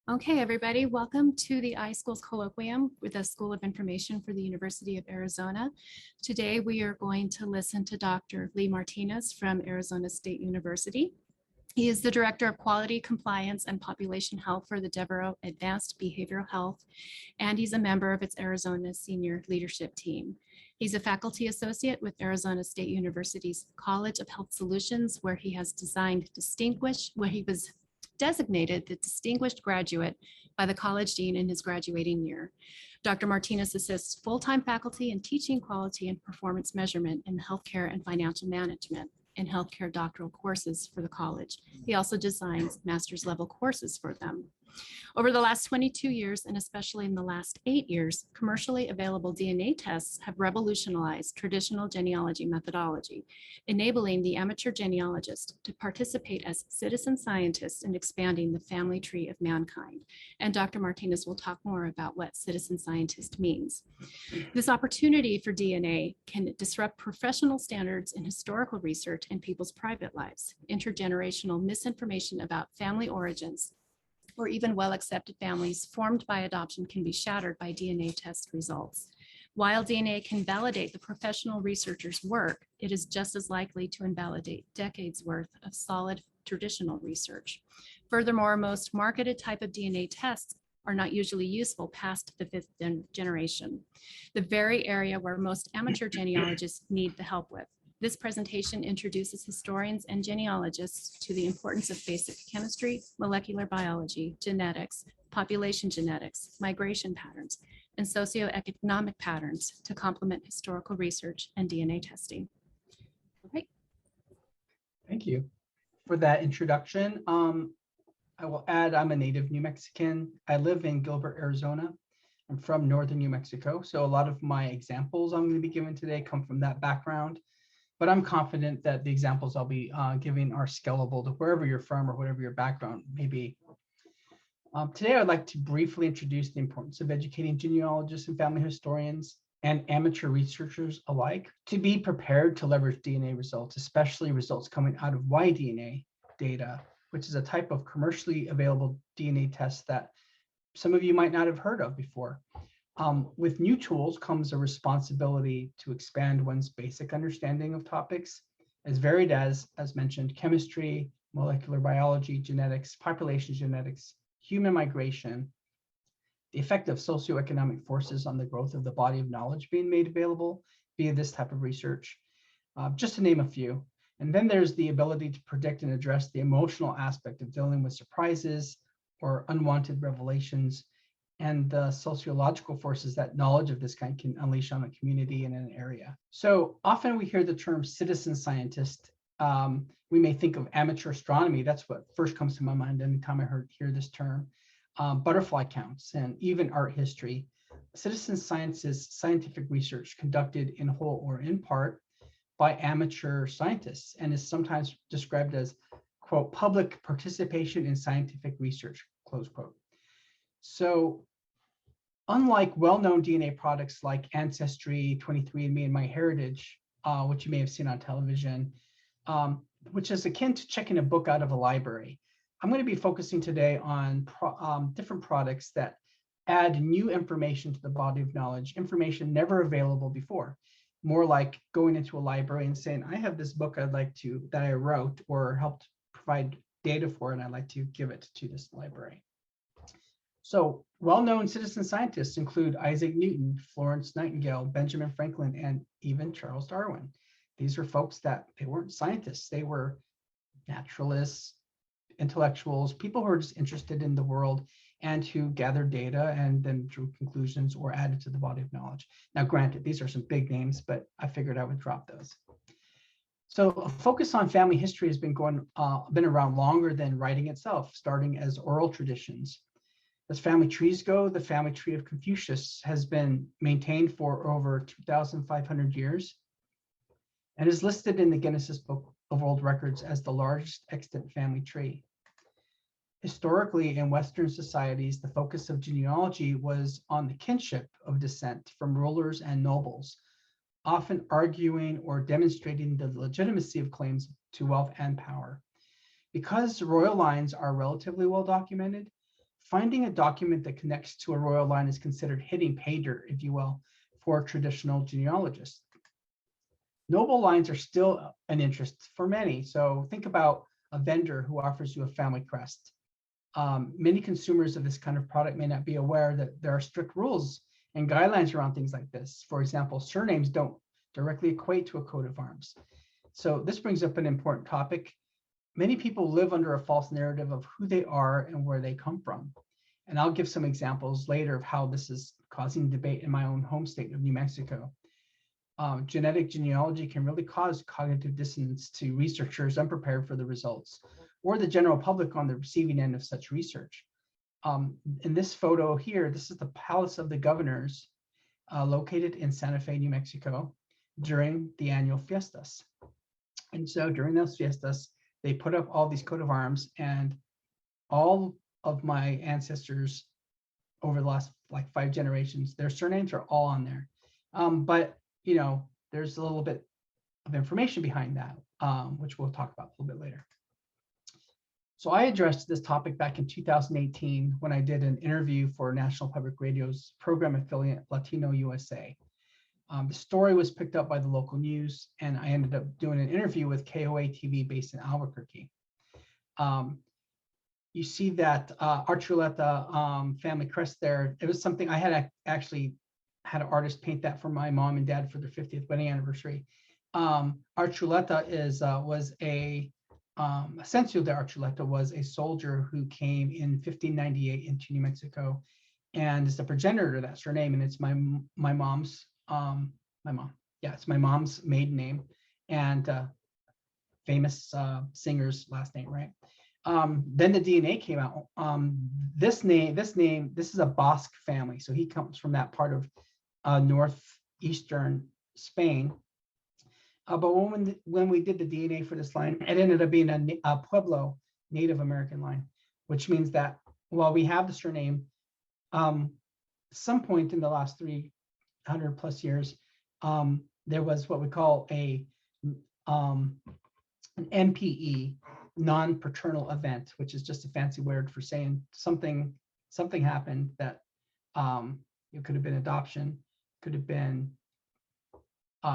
Okay, everybody, welcome to the iSchools Colloquium with the School of Information for the University of Arizona. Today, we are going to listen to Dr. Lee Martinez from Arizona State University. He is the Director of Quality, Compliance, and Population Health for the Devereux Advanced Behavioral Health, and he's a member of its Arizona Senior Leadership Team. He's a faculty associate with Arizona State University's College of Health Solutions, where he was designated the distinguished graduate by the college dean in his graduating year. Dr. Martinez assists full-time faculty in teaching quality and performance measurement in healthcare and financial management and healthcare doctoral courses for the college. He also designs master's level courses for them. Over the last 22 years, and especially in the last 8 years, commercially available DNA tests have revolutionized traditional genealogy methodology, enabling the amateur genealogist to participate as citizen scientists in expanding the family tree of mankind. And Dr. Martinez will talk more about what citizen scientist means. This opportunity for DNA can disrupt professional standards in historical research and people's private lives. Intergenerational misinformation about family origins or even well-accepted families formed by adoption can be shattered by DNA test results. While DNA can validate the professional researcher's work, it is just as likely to invalidate decades worth of solid traditional research. Furthermore, most marketed type of DNA tests are not usually useful past the 5th generation, the very area where most amateur genealogists need the help with. This presentation introduces historians and genealogists to the importance of basic chemistry, molecular biology, genetics, population genetics, migration patterns, and socioeconomic patterns to complement historical research and DNA testing. All right. Thank you for that introduction. I will add, I'm a native New Mexican. I live in Gilbert, Arizona. I'm from northern New Mexico, so a lot of my examples I'm going to be giving today come from that background. But I'm confident that the examples I'll be giving are scalable to wherever you're from or whatever your background may be. Today, I'd like to briefly introduce the importance of educating genealogists and family historians and amateur researchers alike to be prepared to leverage DNA results, especially results coming out of Y-DNA data, which is a type of commercially available DNA test that some of you might not have heard of before. With new tools comes a responsibility to expand one's basic understanding of topics as varied as mentioned, chemistry, molecular biology, genetics, population genetics, human migration, the effect of socioeconomic forces on the growth of the body of knowledge being made available via this type of research, just to name a few. And then there's the ability to predict and address the emotional aspect of dealing with surprises or unwanted revelations, and the sociological forces that knowledge of this kind can unleash on a community in an area. So often we hear the term citizen scientist. We may think of amateur astronomy. That's what first comes to my mind anytime I hear this term. Butterfly counts and even art history. Citizen science is scientific research conducted in whole or in part by amateur scientists and is sometimes described as, quote, public participation in scientific research, close quote. So unlike well-known DNA products like Ancestry, 23andMe, and MyHeritage, which you may have seen on television, which is akin to checking a book out of a library, I'm going to be focusing today on different products that add new information to the body of knowledge, information never available before. More like going into a library and saying, I have this book that I wrote or helped provide data for, and I'd like to give it to this library. So well-known citizen scientists include Isaac Newton, Florence Nightingale, Benjamin Franklin, and even Charles Darwin. These are folks that they weren't scientists. They were naturalists, intellectuals, people who are just interested in the world and who gathered data and then drew conclusions or added to the body of knowledge. Now, granted, these are some big names, but I figured I would drop those. So a focus on family history has been around longer than writing itself, starting as oral traditions. As family trees go, the family tree of Confucius has been maintained for over 2,500 years and is listed in the Guinness Book of World Records as the largest extant family tree. Historically, in Western societies, the focus of genealogy was on the kinship of descent from rulers and nobles, often arguing or demonstrating the legitimacy of claims to wealth and power. Because royal lines are relatively well documented, finding a document that connects to a royal line is considered hitting pay dirt, if you will, for traditional genealogists. Noble lines are still an interest for many. So think about a vendor who offers you a family crest. Many consumers of this kind of product may not be aware that there are strict rules and guidelines around things like this. For example, surnames don't directly equate to a coat of arms. So this brings up an important topic. Many people live under a false narrative of who they are and where they come from. And I'll give some examples later of how this is causing debate in my own home state of New Mexico. Genetic genealogy can really cause cognitive dissonance to researchers unprepared for the results, or the general public on the receiving end of such research. In this photo here, this is the Palace of the Governors located in Santa Fe, New Mexico during the annual fiestas. And so during those fiestas, they put up all these coat of arms, and all of my ancestors over the last like 5 generations, their surnames are all on there. But you know, there's a little bit of information behind that, which we'll talk about a little bit later. So I addressed this topic back in 2018 when I did an interview for National Public Radio's program affiliate Latino USA. The story was picked up by the local news, and I ended up doing an interview with KOA TV based in Albuquerque. You see that Archuleta family crest there. It was something I had actually had an artist paint that for my mom and dad for their 50th wedding anniversary. Archuleta was Ascencio de Archuleta was a soldier who came in 1598 into New Mexico, and is the progenitor of that surname. And it's my mom's it's my mom's maiden name, and famous singer's last name, right? Then the DNA came out. This is a Basque family, so he comes from that part of northeastern Spain. But when we did the DNA for this line, it ended up being a Pueblo Native American line, which means that while we have the surname, some point in the last 300 plus years, there was what we call an NPE, non-paternal event, which is just a fancy word for saying something happened that it could have been adoption, could have been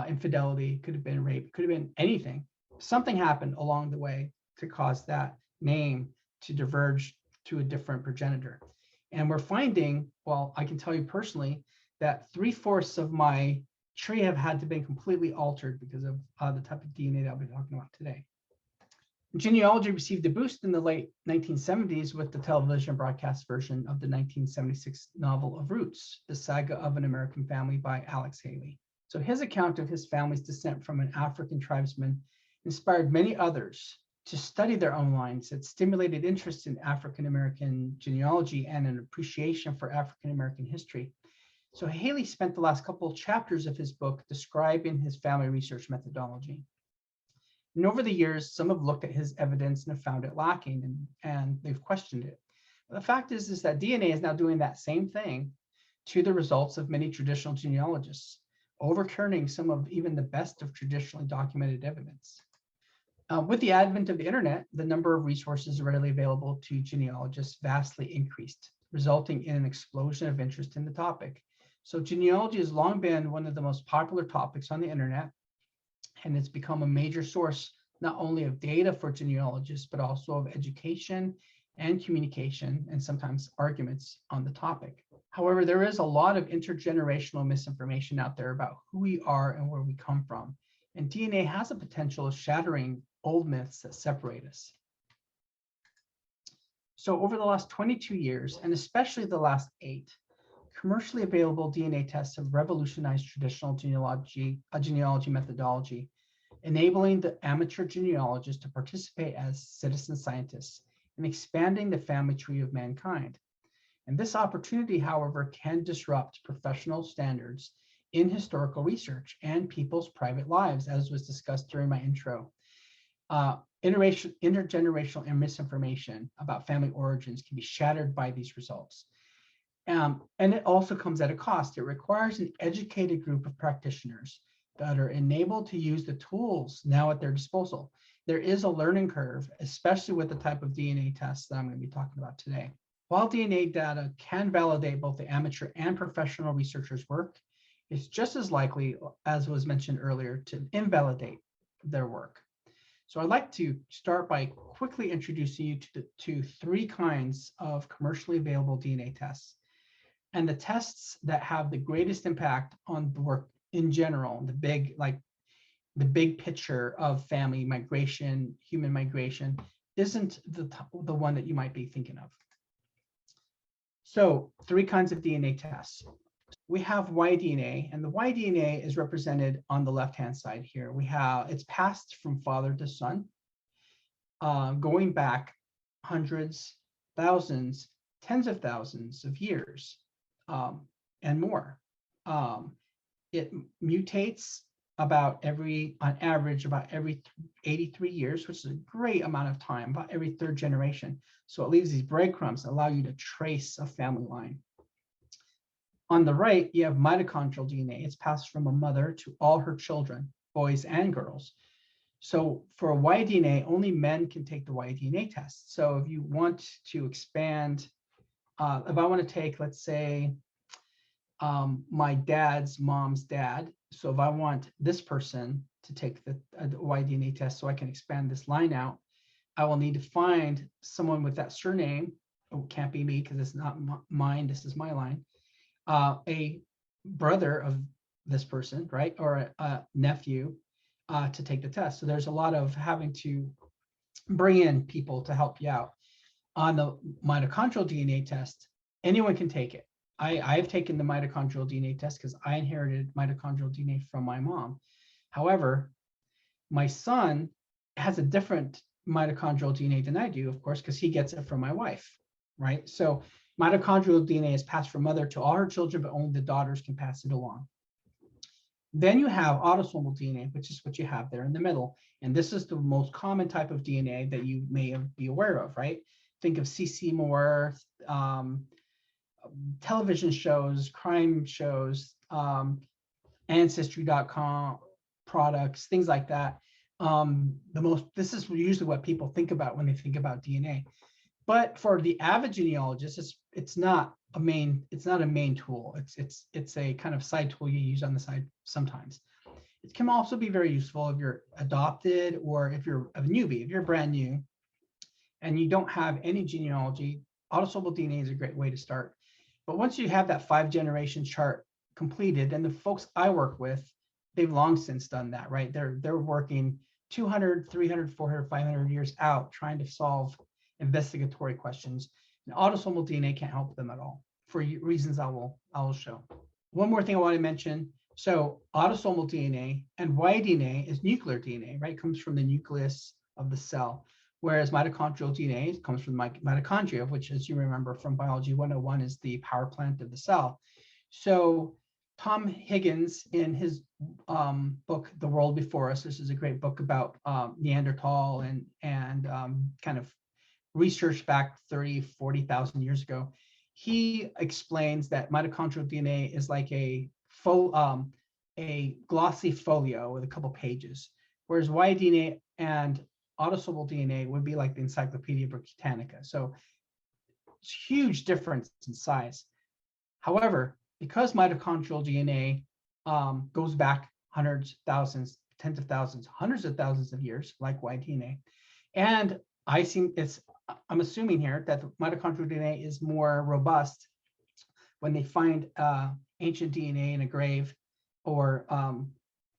infidelity, could have been rape, could have been anything. Something happened along the way to cause that name to diverge to a different progenitor. And we're finding, well, I can tell you personally that 3/4 of my tree have had to be completely altered because of the type of DNA that I'll be talking about today. Genealogy received a boost in the late 1970s with the television broadcast version of the 1976 novel of Roots, the saga of an American family by Alex Haley. So his account of his family's descent from an African tribesman inspired many others to study their own lines. It stimulated interest in African American genealogy and an appreciation for African American history. So Haley spent the last couple of chapters of his book describing his family research methodology. And over the years, some have looked at his evidence and have found it lacking, and they've questioned it. But the fact is that DNA is now doing that same thing to the results of many traditional genealogists, overturning some of even the best of traditionally documented evidence. With the advent of the internet, the number of resources readily available to genealogists vastly increased, resulting in an explosion of interest in the topic. So genealogy has long been one of the most popular topics on the internet, and it's become a major source not only of data for genealogists, but also of education and communication, and sometimes arguments on the topic. However, there is a lot of intergenerational misinformation out there about who we are and where we come from. And DNA has a potential of shattering old myths that separate us. So over the last 22 years, and especially the last 8, commercially available DNA tests have revolutionized traditional genealogy methodology, enabling the amateur genealogist to participate as citizen scientists and expanding the family tree of mankind. And this opportunity, however, can disrupt professional standards in historical research and people's private lives, as was discussed during my intro. Intergenerational and misinformation about family origins can be shattered by these results. And it also comes at a cost. It requires an educated group of practitioners that are enabled to use the tools now at their disposal. There is a learning curve, especially with the type of DNA tests that I'm going to be talking about today. While DNA data can validate both the amateur and professional researchers' work, it's just as likely, as was mentioned earlier, to invalidate their work. So I'd like to start by quickly introducing you to three kinds of commercially available DNA tests, and the tests that have the greatest impact on the work in general, the big picture of family migration, human migration, isn't the one that you might be thinking of. So three kinds of DNA tests. We have Y-DNA, and the Y-DNA is represented on the left-hand side here. It's passed from father to son, going back hundreds, thousands, tens of thousands of years, and more. It mutates on average, about every 83 years, which is a great amount of time, about every third generation. So it leaves these breadcrumbs that allow you to trace a family line. On the right, you have mitochondrial DNA. It's passed from a mother to all her children, boys and girls. So for Y-DNA, only men can take the Y-DNA test. So if you want to expand, if I want to take, let's say, my dad's mom's dad. So if I want this person to take the Y-DNA test so I can expand this line out, I will need to find someone with that surname. Oh, it can't be me because it's not mine. This is my line. A brother of this person, right? Or a nephew to take the test. So there's a lot of having to bring in people to help you out. On the mitochondrial DNA test, anyone can take it. I've taken the mitochondrial DNA test because I inherited mitochondrial DNA from my mom. However, my son has a different mitochondrial DNA than I do, of course, because he gets it from my wife, right? So mitochondrial DNA is passed from mother to all her children, but only the daughters can pass it along. Then you have autosomal DNA, which is what you have there in the middle. And this is the most common type of DNA that you may be aware of, right? Think of C.C. Moore, television shows, crime shows, Ancestry.com products, things like that. This is usually what people think about when they think about DNA. But for the avid genealogist, it's not a main tool. It's a kind of side tool you use on the side sometimes. It can also be very useful if you're adopted or if you're a newbie, if you're brand new and you don't have any genealogy. Autosomal DNA is a great way to start. But once you have that 5-generation chart completed, and the folks I work with, they've long since done that, right? They're working 200, 300, 400, 500 years out trying to solve investigatory questions. And autosomal DNA can't help them at all for reasons I will show. One more thing I want to mention. So autosomal DNA and Y-DNA is nuclear DNA, right? It comes from the nucleus of the cell. Whereas mitochondrial DNA comes from mitochondria, which, as you remember from Biology 101, is the power plant of the cell. So Tom Higgins, in his book, The World Before Us, this is a great book about Neanderthal and kind of research back 30, 40,000 years ago. He explains that mitochondrial DNA is like a glossy folio with a couple pages, whereas Y-DNA and autosomal DNA would be like the Encyclopedia Britannica. So it's a huge difference in size. However, because mitochondrial DNA goes back hundreds, thousands, tens of thousands, hundreds of thousands of years, like Y-DNA, and I'm assuming here that the mitochondrial DNA is more robust when they find ancient DNA in a grave or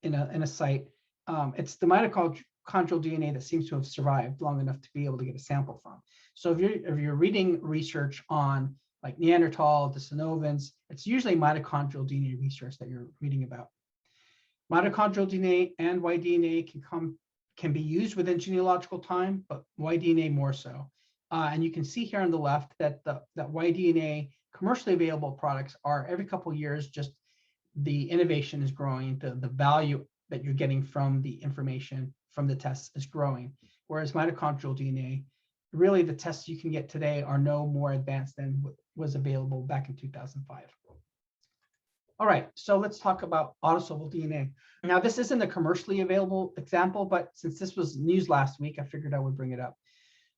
in a site. It's the mitochondrial DNA that seems to have survived long enough to be able to get a sample from. So if you're reading research on like Neanderthal, Denisovans, it's usually mitochondrial DNA research that you're reading about. Mitochondrial DNA and Y-DNA can be used within genealogical time, but Y-DNA more so. And you can see here on the left that that Y-DNA commercially available products are every couple of years, just the innovation is growing, the value that you're getting from the information from the tests is growing. Whereas mitochondrial DNA, really the tests you can get today are no more advanced than what was available back in 2005. All right, so let's talk about autosomal DNA. Now, this isn't a commercially available example, but since this was news last week, I figured I would bring it up.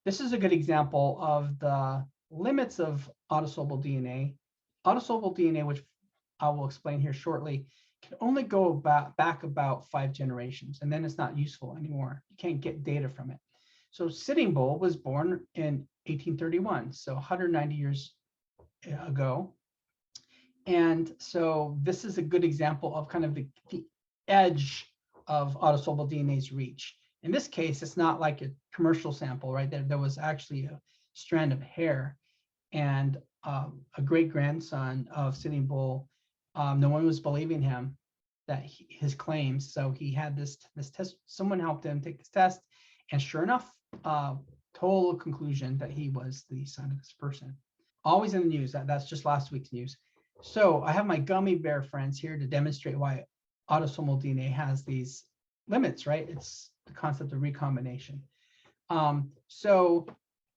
This is a good example of the limits of autosomal DNA. Autosomal DNA, which I will explain here shortly, can only go back about 5 generations, and then it's not useful anymore. You can't get data from it. So Sitting Bull was born in 1831, so 190 years ago. And so this is a good example of kind of the edge of autosomal DNA's reach. In this case, it's not like a commercial sample, right? There was actually a strand of hair, and a great-grandson of Sitting Bull. No one was believing him, his claims. So he had this test. Someone helped him take this test, and sure enough, total conclusion that he was the son of this person. Always in the news. That's just last week's news. So I have my gummy bear friends here to demonstrate why autosomal DNA has these limits, right? It's the concept of recombination. By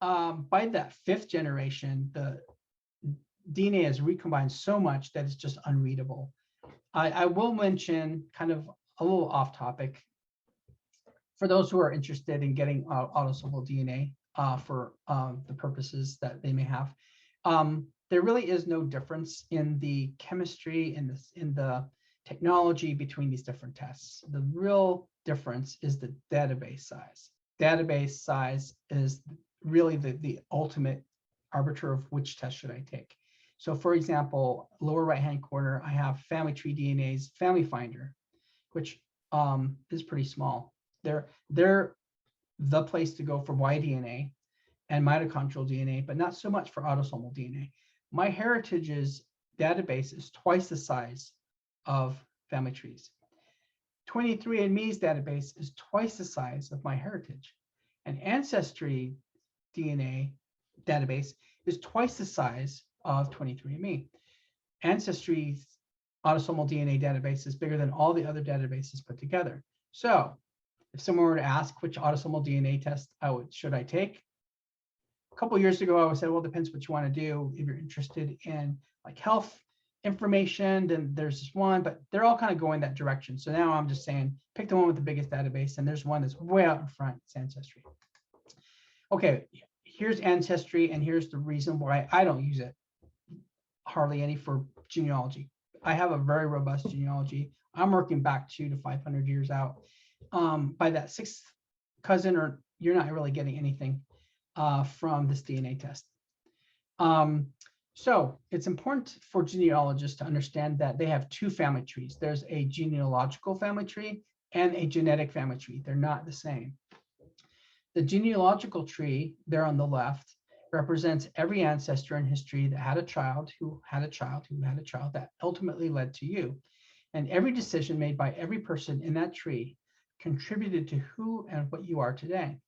that 5th generation, the DNA is recombined so much that it's just unreadable. I will mention, kind of a little off topic, for those who are interested in getting autosomal DNA for the purposes that they may have. There really is no difference in the chemistry and in the technology between these different tests. The real difference is the database size. Database size is really the ultimate arbiter of which test should I take. So for example, lower right-hand corner, I have Family Tree DNA's Family Finder, which is pretty small. They're the place to go for Y-DNA and mitochondrial DNA, but not so much for autosomal DNA. MyHeritage's database is twice the size of Family Tree's. 23andMe's database is twice the size of MyHeritage. And Ancestry DNA database is twice the size of 23andMe. Ancestry's autosomal DNA database is bigger than all the other databases put together. So if someone were to ask which autosomal DNA test should I take, a couple of years ago, I would say, well, it depends what you want to do. If you're interested in like health information, then there's this one, but they're all kind of going that direction. So now I'm just saying, pick the one with the biggest database, and there's one that's way out in front, it's Ancestry. Okay, here's Ancestry, and here's the reason why I don't use it hardly any for genealogy. I have a very robust genealogy. I'm working back 200 to 500 years out. By that 6th cousin, or you're not really getting anything from this DNA test. So it's important for genealogists to understand that they have 2 family trees. There's a genealogical family tree and a genetic family tree. They're not the same. The genealogical tree there on the left represents every ancestor in history that had a child, who had a child, who had a child, that ultimately led to you. And every decision made by every person in that tree contributed to who and what you are today.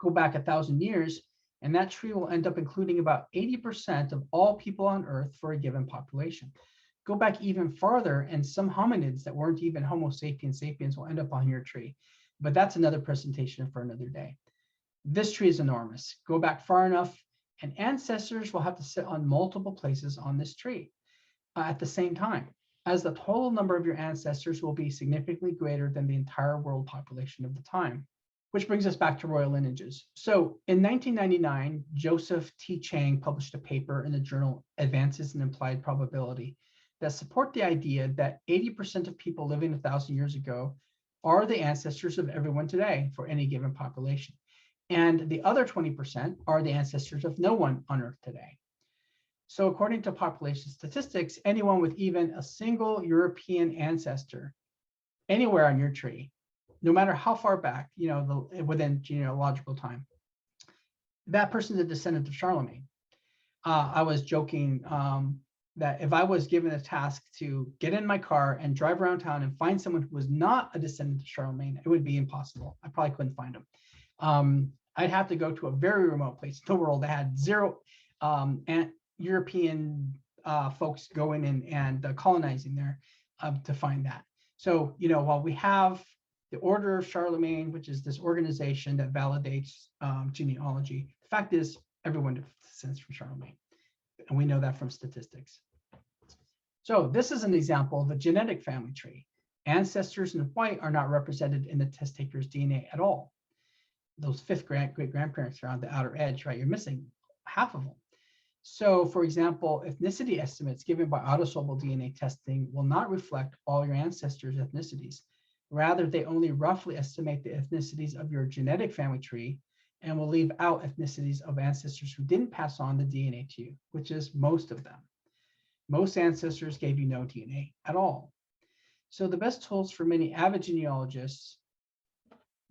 Go back 1,000 years, and that tree will end up including about 80% of all people on Earth for a given population. Go back even farther, and some hominids that weren't even Homo sapiens sapiens will end up on your tree. But that's another presentation for another day. This tree is enormous. Go back far enough, and ancestors will have to sit on multiple places on this tree at the same time, as the total number of your ancestors will be significantly greater than the entire world population of the time. Which brings us back to royal lineages. So in 1999, Joseph T. Chang published a paper in the journal Advances in Implied Probability that support the idea that 80% of people living 1,000 years ago are the ancestors of everyone today for any given population. And the other 20% are the ancestors of no one on Earth today. So according to population statistics, anyone with even a single European ancestor anywhere on your tree, no matter how far back, within genealogical time, that person is a descendant of Charlemagne. I was joking that if I was given a task to get in my car and drive around town and find someone who was not a descendant of Charlemagne, it would be impossible. I probably couldn't find them. I'd have to go to a very remote place in the world that had zero European folks going in and colonizing there to find that. So, while we have the Order of Charlemagne, which is this organization that validates genealogy, the fact is everyone descends from Charlemagne. And we know that from statistics. So this is an example of a genetic family tree. Ancestors in white are not represented in the test taker's DNA at all. Those 5th great-grandparents are on the outer edge, right? You're missing half of them. So, for example, ethnicity estimates given by autosomal DNA testing will not reflect all your ancestors' ethnicities. Rather, they only roughly estimate the ethnicities of your genetic family tree and will leave out ethnicities of ancestors who didn't pass on the DNA to you, which is most of them. Most ancestors gave you no DNA at all. So the best tools for many avid genealogists,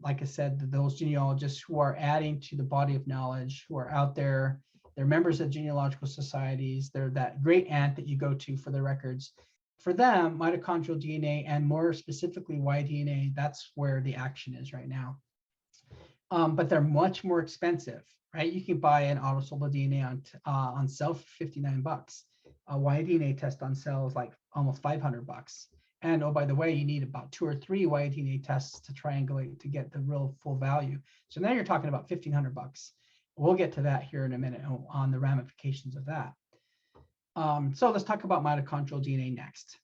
like I said, those genealogists who are adding to the body of knowledge, who are out there, they're members of genealogical societies, they're that great aunt that you go to for the records. For them, mitochondrial DNA and more specifically Y-DNA, that's where the action is right now. But they're much more expensive, right? You can buy an autosomal DNA on sale for $59. A Y-DNA test on sale is like almost $500. And oh, by the way, you need about 2 or 3 Y-DNA tests to triangulate to get the real full value. So now you're talking about $1,500. We'll get to that here in a minute on the ramifications of that. So let's talk about mitochondrial DNA next.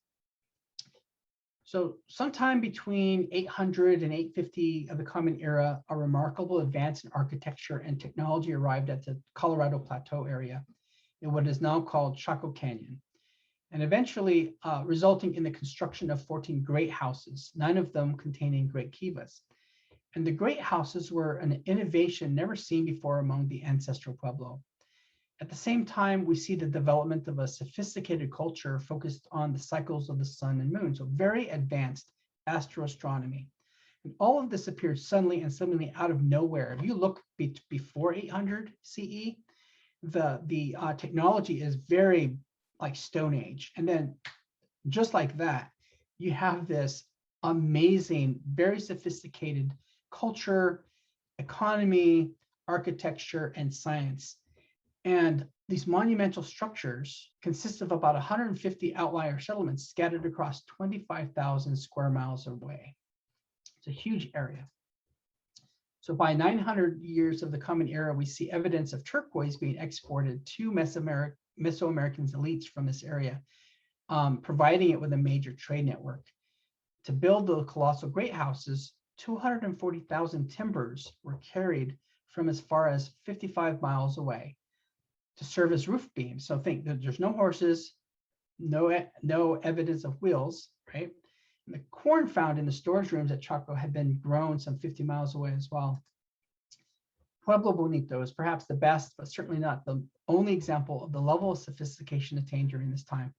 So sometime between 800 and 850 of the Common Era, a remarkable advance in architecture and technology arrived at the Colorado Plateau area in what is now called Chaco Canyon, and eventually resulting in the construction of 14 great houses, 9 of them containing great kivas. And the great houses were an innovation never seen before among the ancestral Pueblo. At the same time, we see the development of a sophisticated culture focused on the cycles of the sun and moon, so very advanced astroastronomy. And all of this appeared suddenly and suddenly out of nowhere. If you look before 800 CE, the technology is very like Stone Age. And then just like that, you have this amazing, very sophisticated culture, economy, architecture, and science. And these monumental structures consist of about 150 outlier settlements scattered across 25,000 square miles away. It's a huge area. So by 900 years of the Common Era, we see evidence of turquoise being exported to Mesoamerican elites from this area, providing it with a major trade network. To build the colossal great houses, 240,000 timbers were carried from as far as 55 miles away to serve as roof beams. So think that there's no horses, no evidence of wheels, right? And the corn found in the storage rooms at Chaco had been grown some 50 miles away as well. Pueblo Bonito is perhaps the best, but certainly not the only example of the level of sophistication attained during this time.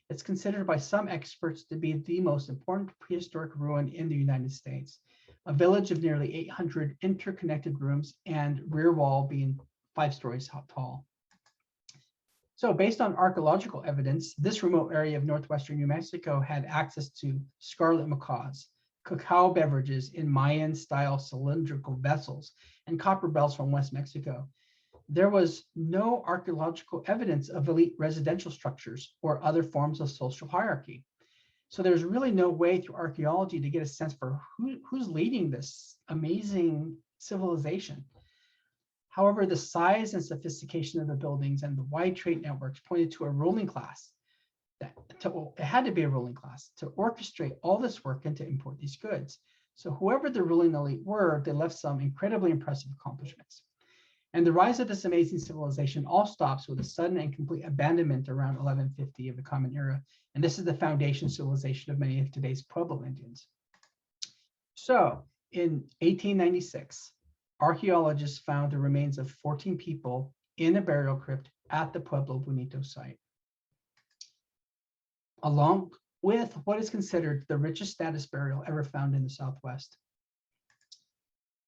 It's considered by some experts to be the most important prehistoric ruin in the United States, a village of nearly 800 interconnected rooms and rear wall being 5 stories tall. So based on archaeological evidence, this remote area of northwestern New Mexico had access to scarlet macaws, cacao beverages in Mayan-style cylindrical vessels, and copper bells from West Mexico. There was no archaeological evidence of elite residential structures or other forms of social hierarchy. So there's really no way through archaeology to get a sense for who's leading this amazing civilization. However, the size and sophistication of the buildings and the wide trade networks pointed to a ruling class. It had to be a ruling class to orchestrate all this work and to import these goods. So whoever the ruling elite were, they left some incredibly impressive accomplishments. And the rise of this amazing civilization all stops with a sudden and complete abandonment around 1150 of the Common Era. And this is the foundation civilization of many of today's Pueblo Indians. So in 1896, archaeologists found the remains of 14 people in a burial crypt at the Pueblo Bonito site, along with what is considered the richest status burial ever found in the Southwest.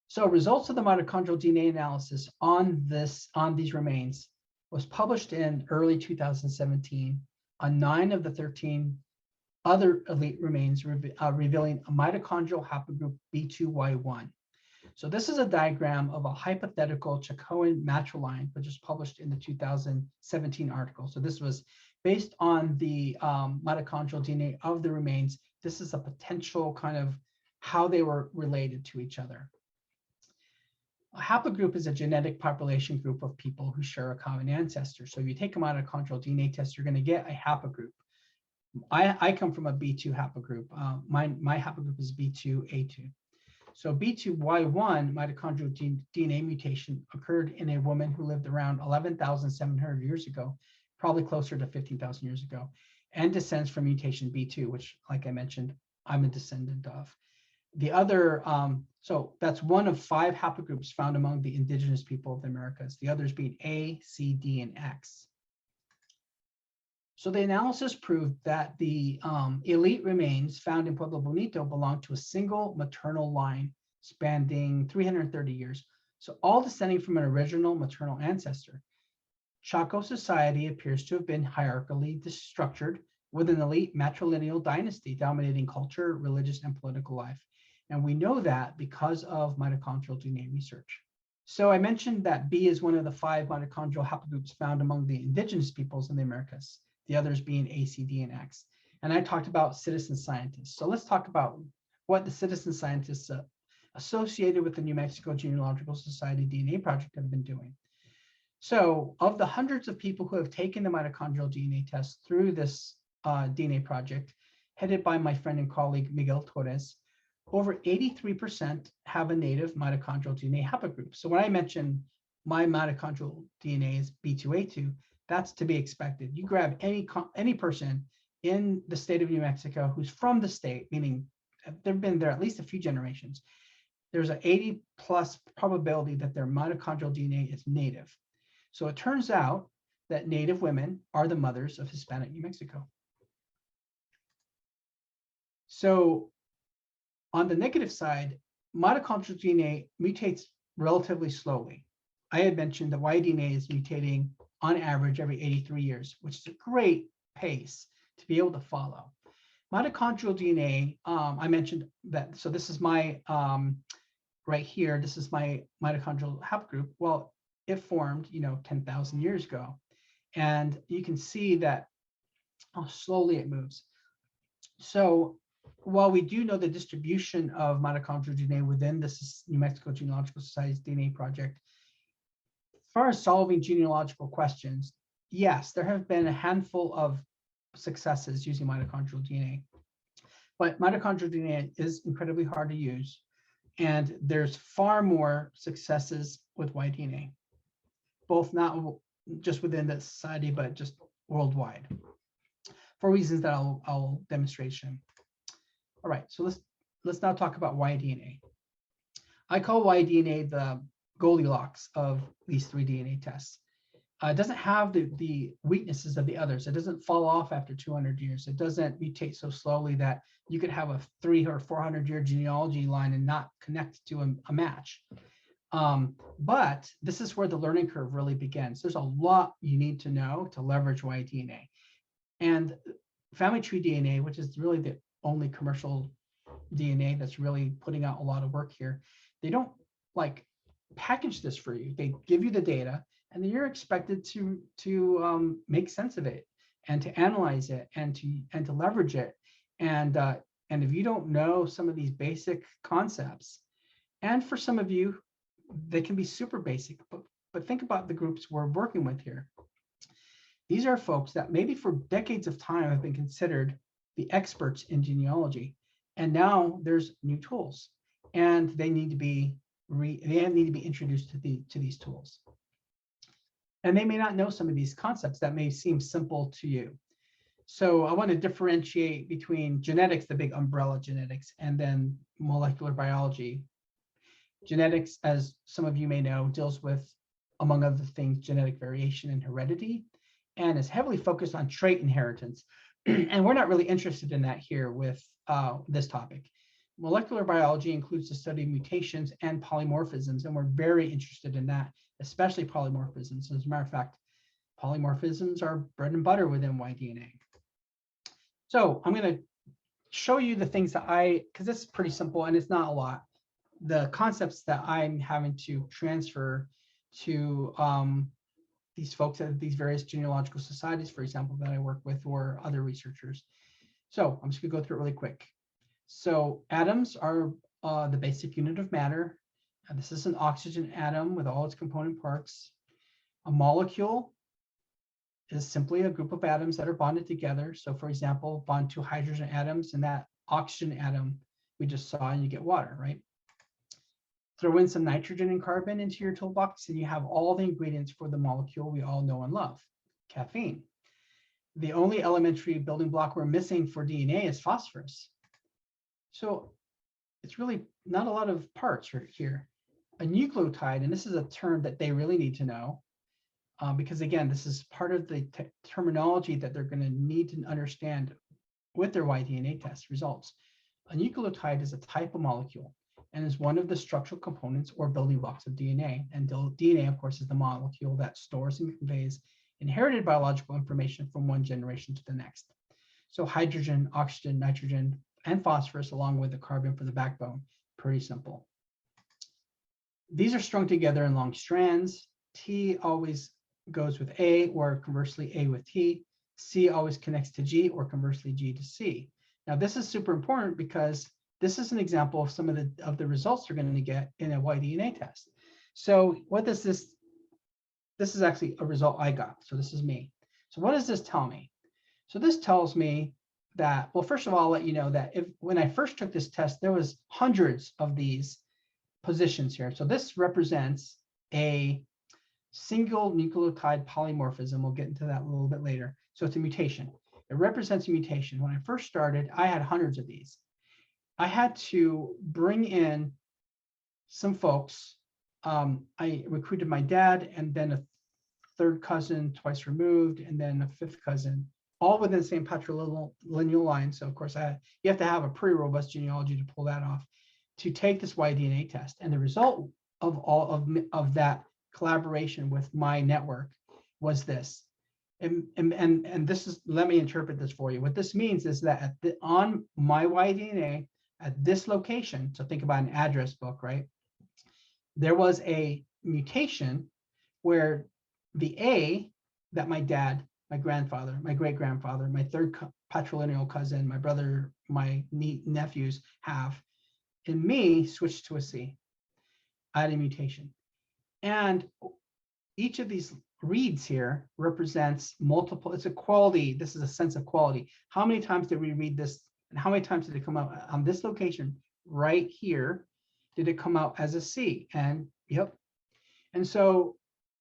So results of the mitochondrial DNA analysis on these remains was published in early 2017 on 9 of the 13 other elite remains, revealing a mitochondrial haplogroup B2Y1. So this is a diagram of a hypothetical Chacoan matriline, which was published in the 2017 article. So this was based on the mitochondrial DNA of the remains. This is a potential kind of how they were related to each other. A haplogroup is a genetic population group of people who share a common ancestor. So if you take a mitochondrial DNA test, you're going to get a haplogroup. I come from a B2 haplogroup. My haplogroup is B2A2. So B2Y1 mitochondrial DNA mutation occurred in a woman who lived around 11,700 years ago, probably closer to 15,000 years ago, and descends from mutation B2, which, like I mentioned, I'm a descendant of. The other, so that's one of 5 haplogroups found among the indigenous people of the Americas, the others being A, C, D, and X. So the analysis proved that the elite remains found in Pueblo Bonito belong to a single maternal line spanning 330 years. So all descending from an original maternal ancestor. Chaco society appears to have been hierarchically structured with an elite matrilineal dynasty dominating culture, religious, and political life. And we know that because of mitochondrial DNA research. So I mentioned that B is one of the 5 mitochondrial haplogroups found among the indigenous peoples in the Americas, the others being A, C, D, and X. And I talked about citizen scientists. So let's talk about what the citizen scientists associated with the New Mexico Genealogical Society DNA project have been doing. So of the hundreds of people who have taken the mitochondrial DNA test through this DNA project, headed by my friend and colleague Miguel Torres, over 83% have a native mitochondrial DNA haplogroup. So when I mention my mitochondrial DNA is B2A2, that's to be expected. You grab any person in the state of New Mexico who's from the state, meaning they've been there at least a few generations, there's an 80+ probability that their mitochondrial DNA is native. So it turns out that Native women are the mothers of Hispanic New Mexico. So on the negative side, mitochondrial DNA mutates relatively slowly. I had mentioned that Y-DNA is mutating on average every 83 years, which is a great pace to be able to follow. Mitochondrial DNA, I mentioned that, so this is my, right here, this is my mitochondrial haplogroup. Well, it formed, 10,000 years ago. And you can see that how slowly it moves. So while we do know the distribution of mitochondrial DNA within the New Mexico Genealogical Society's DNA project, as far as solving genealogical questions, yes, there have been a handful of successes using mitochondrial DNA. But mitochondrial DNA is incredibly hard to use. And there's far more successes with Y-DNA, both not just within the society, but just worldwide, for reasons that I'll demonstrate soon. All right, so let's now talk about Y-DNA. I call Y-DNA the Goldilocks of these 3 DNA tests. It doesn't have the weaknesses of the others. It doesn't fall off after 200 years. It doesn't mutate so slowly that you could have a 300 or 400 year genealogy line and not connect to a match. But this is where the learning curve really begins. There's a lot you need to know to leverage Y-DNA. And family tree DNA, which is really the only commercial DNA that's really putting out a lot of work here, they don't like package this for you. They give you the data, and then you're expected to make sense of it and to analyze it and to leverage it. And if you don't know some of these basic concepts, and for some of you, they can be super basic, but think about the groups we're working with here. These are folks that maybe for decades of time have been considered the experts in genealogy, and now there's new tools, and they need to be introduced to these tools. And they may not know some of these concepts that may seem simple to you. So I want to differentiate between genetics, the big umbrella genetics, and then molecular biology. Genetics, as some of you may know, deals with, among other things, genetic variation and heredity, and is heavily focused on trait inheritance. And we're not really interested in that here with this topic. Molecular biology includes the study of mutations and polymorphisms, and we're very interested in that, especially polymorphisms. As a matter of fact, polymorphisms are bread and butter within Y-DNA. So I'm going to show you the things that because it's pretty simple and it's not a lot, the concepts that I'm having to transfer to these folks at these various genealogical societies, for example, that I work with, or other researchers. So I'm just going to go through it really quick. So atoms are the basic unit of matter. This is an oxygen atom with all its component parts. A molecule is simply a group of atoms that are bonded together. So for example, bond 2 hydrogen atoms, and that oxygen atom we just saw, and you get water, right? throw in some nitrogen and carbon into your toolbox, and you have all the ingredients for the molecule we all know and love, caffeine. The only elementary building block we're missing for DNA is phosphorus. So it's really not a lot of parts right here. A nucleotide, and this is a term that they really need to know, because again, this is part of the terminology that they're going to need to understand with their Y-DNA test results. A nucleotide is a type of molecule and is one of the structural components or building blocks of DNA. And DNA, of course, is the molecule that stores and conveys inherited biological information from one generation to the next. So hydrogen, oxygen, nitrogen, and phosphorus, along with the carbon for the backbone, pretty simple. These are strung together in long strands. T always goes with A, or conversely A with T. C always connects to G, or conversely G to C. Now this is super important because this is an example of some of the results you're going to get in a Y-DNA test. So what does this is actually a result I got. So this is me. So what does this tell me? So this tells me that, well, first of all, I'll let you know that when I first took this test, there was hundreds of these positions here. So this represents a single nucleotide polymorphism. We'll get into that a little bit later. So it's a mutation. It represents a mutation. When I first started, I had hundreds of these. I had to bring in some folks. I recruited my dad and then a third cousin twice removed, and then a fifth cousin, all within the same patrilineal line. So of course, you have to have a pretty robust genealogy to pull that off, to take this Y-DNA test. And the result of all of that collaboration with my network was this. And this is, let me interpret this for you. What this means is that on my Y-DNA at this location, so think about an address book, right? There was a mutation where the A that my dad, my grandfather, my great-grandfather, my third patrilineal cousin, my brother, my nephews have, in me switched to a C. I had a mutation. And each of these reads here represents multiple, it's a quality, this is a sense of quality. How many times did we read this, and how many times did it come out on this location right here? Did it come out as a C? And yep. And so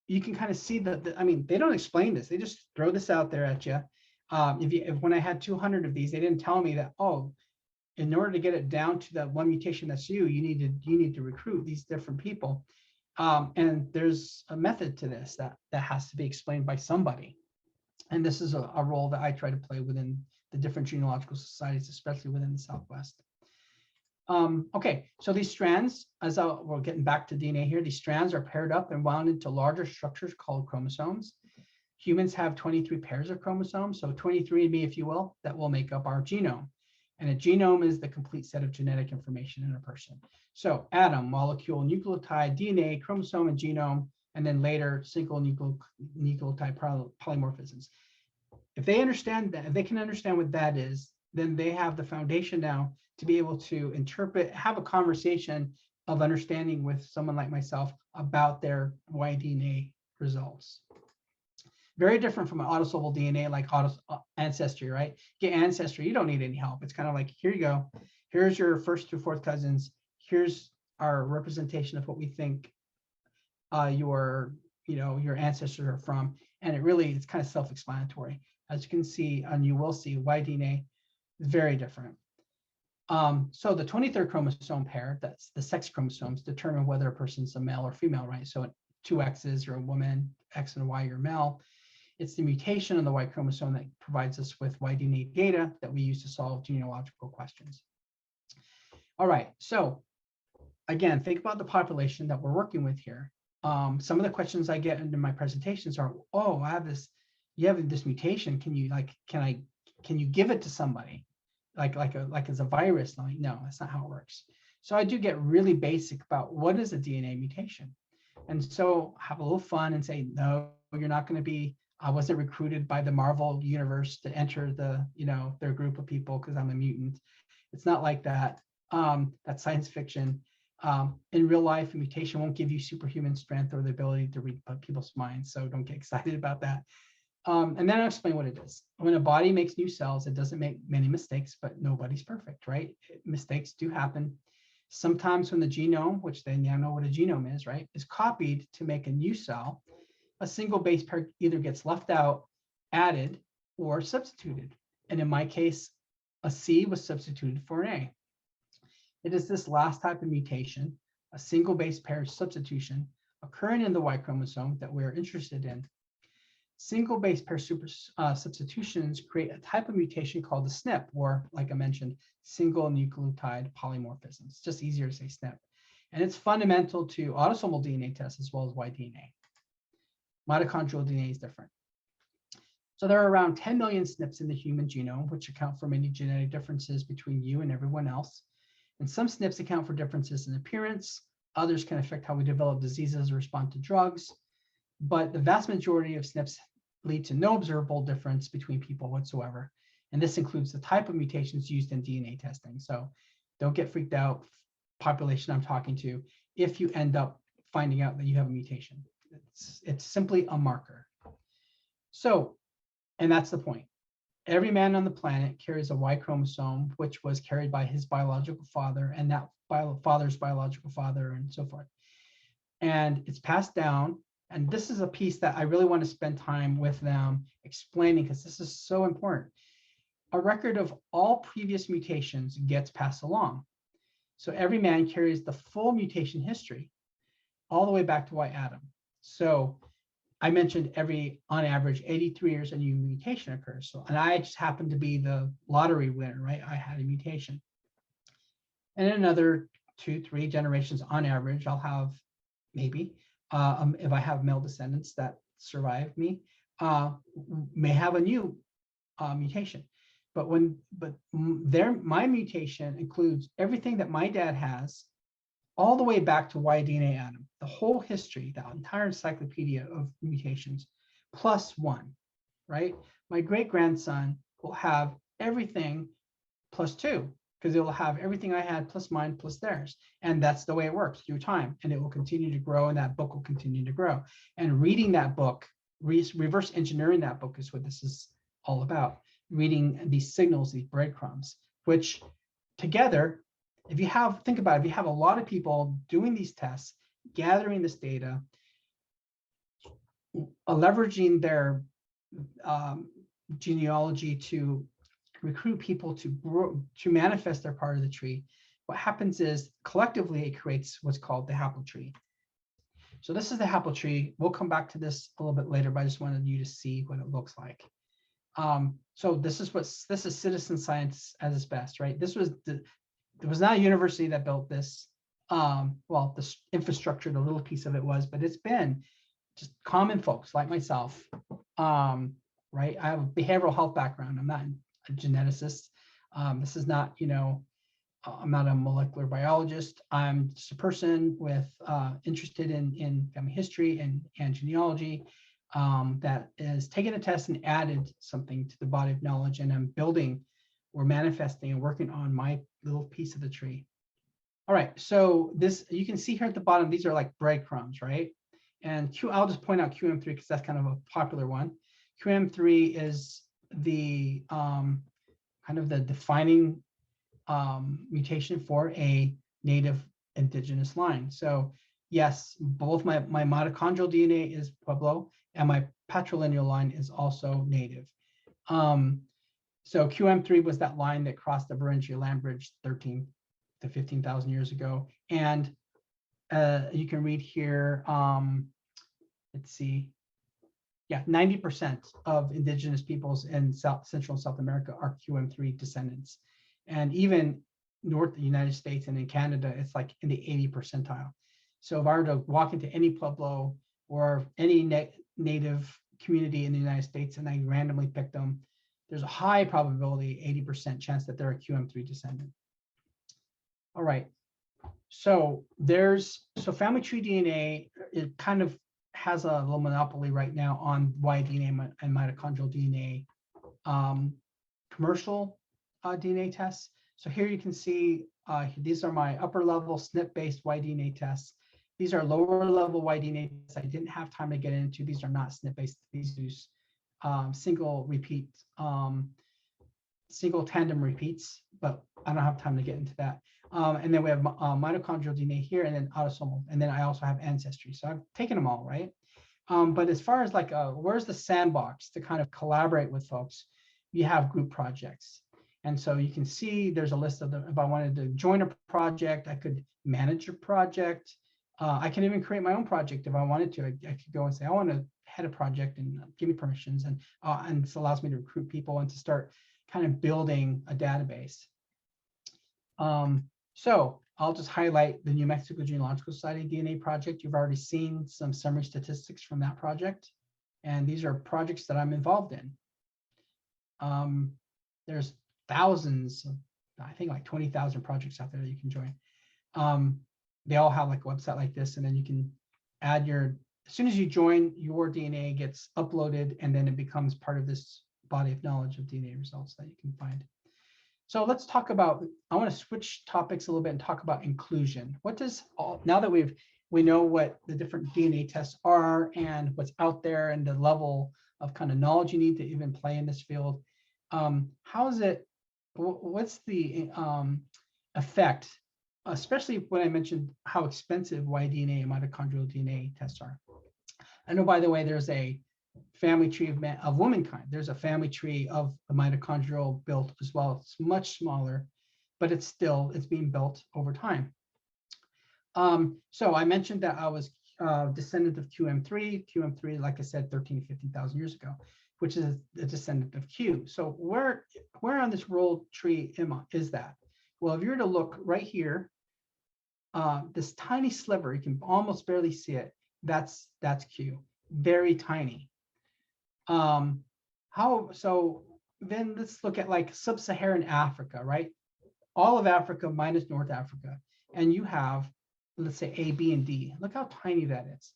you can kind of see that, I mean, they don't explain this. They just throw this out there at you. If when I had 200 of these, they didn't tell me that, oh, in order to get it down to that one mutation that's you need to recruit these different people. And there's a method to this that has to be explained by somebody. And this is a role that I try to play within the different genealogical societies, especially within the Southwest. Okay, so these strands, we're getting back to DNA here, these strands are paired up and wound into larger structures called chromosomes. Humans have 23 pairs of chromosomes, so 23andMe, if you will, that will make up our genome. And a genome is the complete set of genetic information in a person. So atom, molecule, nucleotide, DNA, chromosome, and genome, and then later single nucleotide polymorphisms. If they understand that, if they can understand what that is, then they have the foundation now to be able to interpret, have a conversation of understanding with someone like myself about their Y-DNA results. Very different from an autosomal DNA like ancestry, right? Get ancestry, you don't need any help. It's kind of like, here you go. Here's your first through fourth cousins. Here's our representation of what we think your ancestors are from. And it's kind of self-explanatory. As you can see, and you will see, Y-DNA is very different. So the 23rd chromosome pair, that's the sex chromosomes, determine whether a person's a male or female, right? So 2 X's, you're a woman, X and Y, you're male. It's the mutation on the Y chromosome that provides us with Y-DNA data that we use to solve genealogical questions. All right, so again, think about the population that we're working with here. Some of the questions I get into my presentations are, oh, you have this mutation. Can you give it to somebody? Like as a virus? Like, no, that's not how it works. So I do get really basic about what is a DNA mutation. And so have a little fun and say, no, you're not going to be, I wasn't recruited by the Marvel universe to enter their group of people because I'm a mutant. It's not like that. That's science fiction. In real life, a mutation won't give you superhuman strength or the ability to read people's minds. So don't get excited about that. And then I'll explain what it is. When a body makes new cells, it doesn't make many mistakes, but nobody's perfect, right? Mistakes do happen. Sometimes when the genome, which they now know what a genome is, right, is copied to make a new cell, a single base pair either gets left out, added, or substituted. And in my case, a C was substituted for an A. It is this last type of mutation, a single base pair substitution, occurring in the Y chromosome that we're interested in. Single base pair substitutions create a type of mutation called the SNP, or like I mentioned, single nucleotide polymorphism. It's just easier to say SNP. And it's fundamental to autosomal DNA tests as well as Y-DNA. Mitochondrial DNA is different. So there are around 10 million SNPs in the human genome, which account for many genetic differences between you and everyone else. And some SNPs account for differences in appearance. Others can affect how we develop diseases or respond to drugs. But the vast majority of SNPs lead to no observable difference between people whatsoever. And this includes the type of mutations used in DNA testing. So don't get freaked out, population I'm talking to, if you end up finding out that you have a mutation. It's simply a marker. So, and that's the point. Every man on the planet carries a Y chromosome, which was carried by his biological father and that father's biological father and so forth. And it's passed down. And this is a piece that I really want to spend time with them explaining, because this is so important. A record of all previous mutations gets passed along. So every man carries the full mutation history all the way back to Y Adam. So I mentioned on average, 83 years a new mutation occurs. So, and I just happened to be the lottery winner, right? I had a mutation. And in another 2-3 generations on average, I'll have maybe, if I have male descendants that survive me, may have a new mutation. But my mutation includes everything that my dad has, all the way back to Y-DNA Adam, the whole history, the entire encyclopedia of mutations, plus one, right? My great-grandson will have everything plus two, because it will have everything I had plus mine plus theirs. And that's the way it works through time. And it will continue to grow, and that book will continue to grow. And reading that book, reverse engineering that book is what this is all about. Reading these signals, these breadcrumbs, which together, think about it, if you have a lot of people doing these tests, gathering this data, leveraging their genealogy to recruit people to grow, to manifest their part of the tree, what happens is collectively it creates what's called the haplotree. So this is the haplotree. We'll come back to this a little bit later, but I just wanted you to see what it looks like. So this is citizen science at its best, right? It was not a university that built this. Well, the infrastructure, the little piece of it was, but it's been just common folks like myself, right? I have a behavioral health background. I'm not a geneticist. This is not, I'm not a molecular biologist. I'm just a person with interested in family history and genealogy that has taken a test and added something to the body of knowledge, and I'm building or manifesting and working on my little piece of the tree. All right, so this, you can see here at the bottom, these are like breadcrumbs, right? And I'll just point out QM3 because that's kind of a popular one. QM3 is the kind of the defining mutation for a native indigenous line. So yes, both my mitochondrial DNA is Pueblo and my patrilineal line is also native. So QM3 was that line that crossed the Beringia land bridge 13 to 15,000 years ago. And you can read here, let's see, yeah, 90% of indigenous peoples in Central and South America are QM3 descendants. And even north of the United States and in Canada, it's like in the 80 percentile. So if I were to walk into any Pueblo or any native community in the United States and I randomly pick them, there's a high probability, 80% chance that they're a QM3 descendant. All right, so family tree DNA, it kind of has a little monopoly right now on Y-DNA and mitochondrial DNA commercial DNA tests. So here you can see, these are my upper level SNP-based Y-DNA tests. These are lower level Y-DNA tests I didn't have time to get into. These are not SNP-based. These use single tandem repeats, but I don't have time to get into that. And then we have mitochondrial DNA here, and then autosomal. And then I also have ancestry. So I've taken them all, right? But as far as like, where's the sandbox to kind of collaborate with folks, you have group projects. And so you can see there's a list of them. If I wanted to join a project, I could manage a project. I can even create my own project if I wanted to. I could go and say, I want to head a project and give me permissions. And this allows me to recruit people and to start kind of building a database. So I'll just highlight the New Mexico Genealogical Society DNA project. You've already seen some summary statistics from that project. And these are projects that I'm involved in. There's thousands, I think like 20,000 projects out there that you can join. They all have like a website like this, and then you can add as soon as you join, your DNA gets uploaded, and then it becomes part of this body of knowledge of DNA results that you can find. So let's talk about, I want to switch topics a little bit and talk about inclusion. What does now that we know what the different DNA tests are and what's out there and the level of kind of knowledge you need to even play in this field, how is it, what's the effect, especially when I mentioned how expensive Y-DNA and mitochondrial DNA tests are. I know, by the way, there's a family tree of womankind. There's a family tree of the mitochondrial built as well. It's much smaller, but it's being built over time. So I mentioned that I was descendant of QM3. QM3, like I said, 13 to 15,000 years ago, which is a descendant of Q. So where on this royal tree is that? Well, if you were to look right here, this tiny sliver, you can almost barely see it. That's Q, very tiny. So then let's look at like sub-Saharan Africa, right? All of Africa minus North Africa. And you have, let's say, A, B, and D. Look how tiny that is.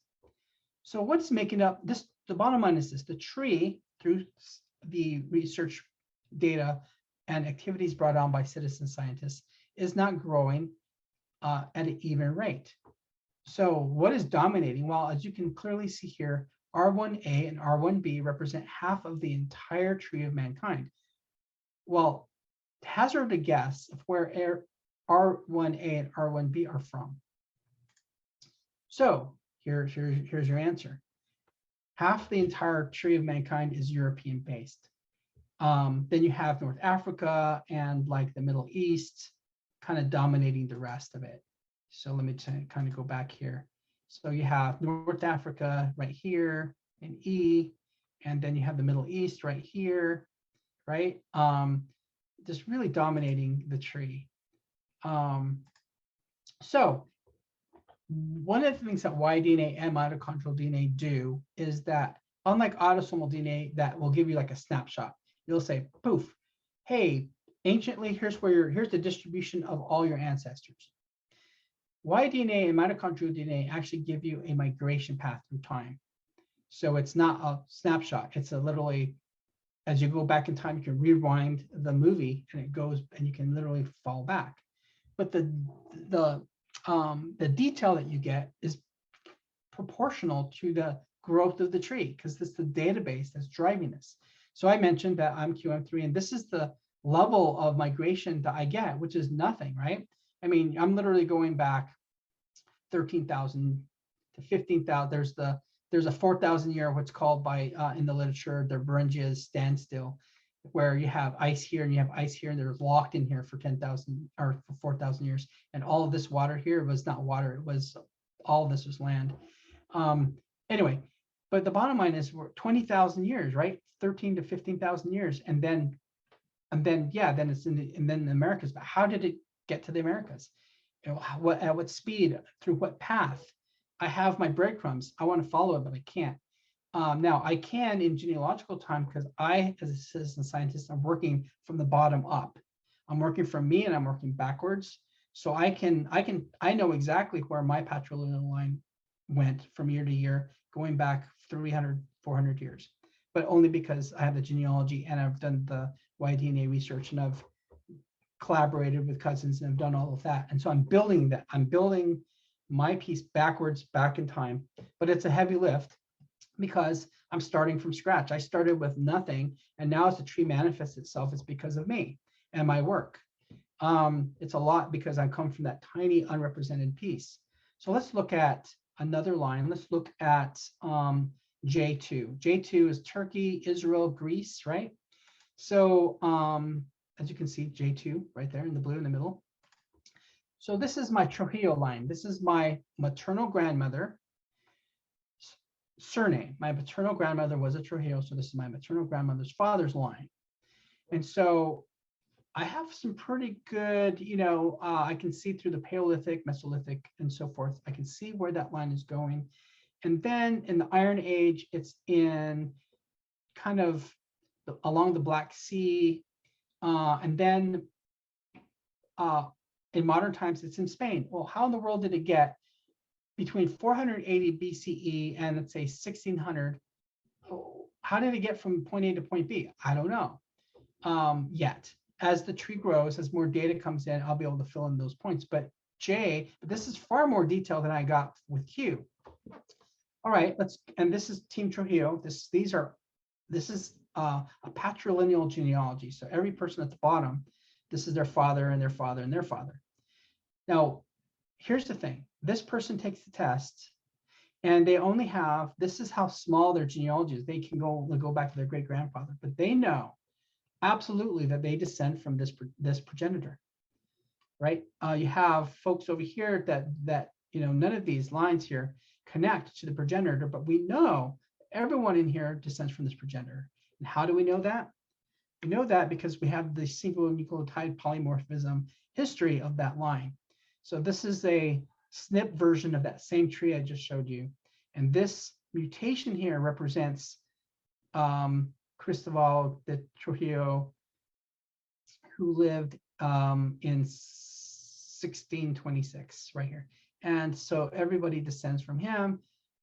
So what's making up this? The bottom line is this: the tree, through the research data and activities brought on by citizen scientists, is not growing at an even rate. So what is dominating? Well, as you can clearly see here, R1A and R1B represent half of the entire tree of mankind. Well, hazard a guess of where R1A and R1B are from. So here's your answer. Half the entire tree of mankind is European based. Then you have North Africa and like the Middle East kind of dominating the rest of it. So let me kind of go back here. So you have North Africa right here in E, and then you have the Middle East right here, right? Just really dominating the tree. So one of the things that Y-DNA and mitochondrial DNA do is that, unlike autosomal DNA that will give you like a snapshot, you'll say, poof, hey, anciently, here's the distribution of all your ancestors. Y-DNA and mitochondrial DNA actually give you a migration path through time. So it's not a snapshot. It's literally, as you go back in time, you can rewind the movie and it goes, and you can literally fall back. But the detail that you get is proportional to the growth of the tree, because it's the database that's driving this. So I mentioned that I'm QM3, and this is the level of migration that I get, which is nothing, right? I mean, I'm literally going back 13,000 to 15,000. There's a 4,000 year, what's called by in the literature, the Beringia's standstill, where you have ice here and you have ice here, and they're locked in here for 10,000 or for 4,000 years. And all of this water here was not water; it was all of this was land. Anyway, but the bottom line is we're 20,000 years, right? 13 to 15,000 years, and then it's in the Americas. But how did it get to the Americas? You know, at what speed, through what path? I have my breadcrumbs. I want to follow it, but I can't. Now I can in genealogical time, because I, as a citizen scientist, I'm working from the bottom up. I'm working from me and I'm working backwards. So I know exactly where my patrilineal line went from year to year, going back 300, 400 years, but only because I have the genealogy and I've done the Y-DNA research and I've collaborated with cousins and I've done all of that. And so I'm building that. I'm building my piece backwards, back in time, but it's a heavy lift because I'm starting from scratch. I started with nothing, and now as the tree manifests itself, it's because of me and my work. It's a lot because I come from that tiny unrepresented piece. So let's look at another line. Let's look at J2. J2 is Turkey, Israel, Greece, right? So as you can see, J2 right there in the blue in the middle. So this is my Trujillo line. This is my maternal grandmother surname. My paternal grandmother was a Trujillo, so this is my maternal grandmother's father's line. And so I have some pretty good, I can see through the Paleolithic, Mesolithic, and so forth. I can see where that line is going. And then in the Iron Age, it's in kind of along the Black Sea. And then in modern times, it's in Spain. Well, how in the world did it get between 480 BCE and let's say 1600? How did it get from point A to point B? I don't know yet. As the tree grows, as more data comes in, I'll be able to fill in those points. But this is far more detail than I got with Q. All right, and this is Team Trujillo. This is a patrilineal genealogy. So every person at the bottom, this is their father and their father and their father. Now, here's the thing. This person takes the test and they only have, this is how small their genealogy is. They can go back to their great grandfather, but they know absolutely that they descend from this progenitor, right? You have folks over here that none of these lines here connect to the progenitor, but we know everyone in here descends from this progenitor. And how do we know that? We know that because we have the single nucleotide polymorphism history of that line. So this is a SNP version of that same tree I just showed you. And this mutation here represents Cristobal de Trujillo, who lived in 1626, right here. And so everybody descends from him.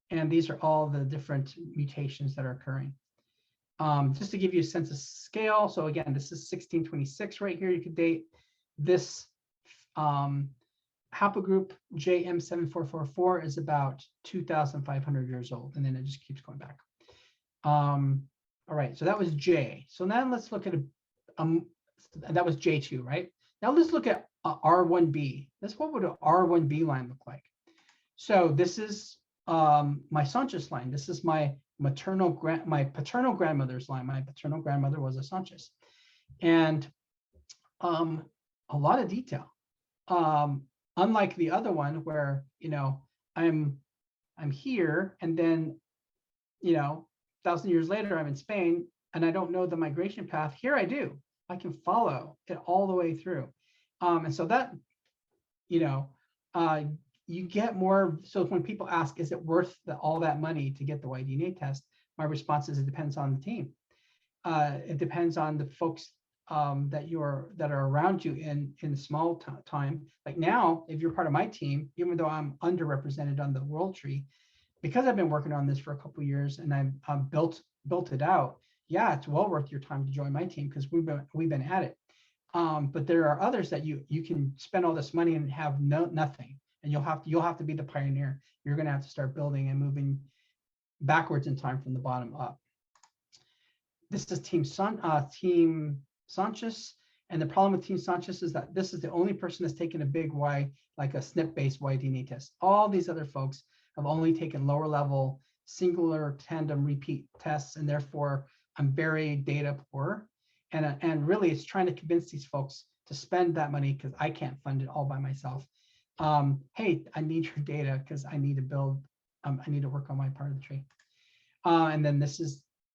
And these are all the different mutations that are occurring. Just to give you a sense of scale. So again, this is 1626 right here. You could date this haplogroup JM7444 is about 2,500 years old. And then it just keeps going back. All right, so that was J. So now let's look at that was J2, right? Now let's look at R1b. What would an R1b line look like? So this is my Sanchez line. This is my paternal grandmother's line. My paternal grandmother was a Sanchez, and a lot of detail. Unlike the other one where I'm here and then 1,000 years later I'm in Spain and I don't know the migration path. Here I do. I can follow it all the way through, and so that you get more. So when people ask, is it worth all that money to get the Y-DNA test? My response is it depends on the team. It depends on the folks that are around you in small time. Like now, if you're part of my team, even though I'm underrepresented on the world tree, because I've been working on this for a couple of years and I've built it out. Yeah, it's well worth your time to join my team because we've been at it. But there are others that you can spend all this money and have nothing, and you'll have to be the pioneer. You're going to have to start building and moving backwards in time from the bottom up. This is Team Sanchez, and the problem with Team Sanchez is that this is the only person that's taken a big Y, like a SNP-based Y-DNA test. All these other folks have only taken lower level singular tandem repeat tests, and therefore I'm very data poor. And really it's trying to convince these folks to spend that money because I can't fund it all by myself. Hey, I need your data because I need to build, I need to work on my part of the tree. And then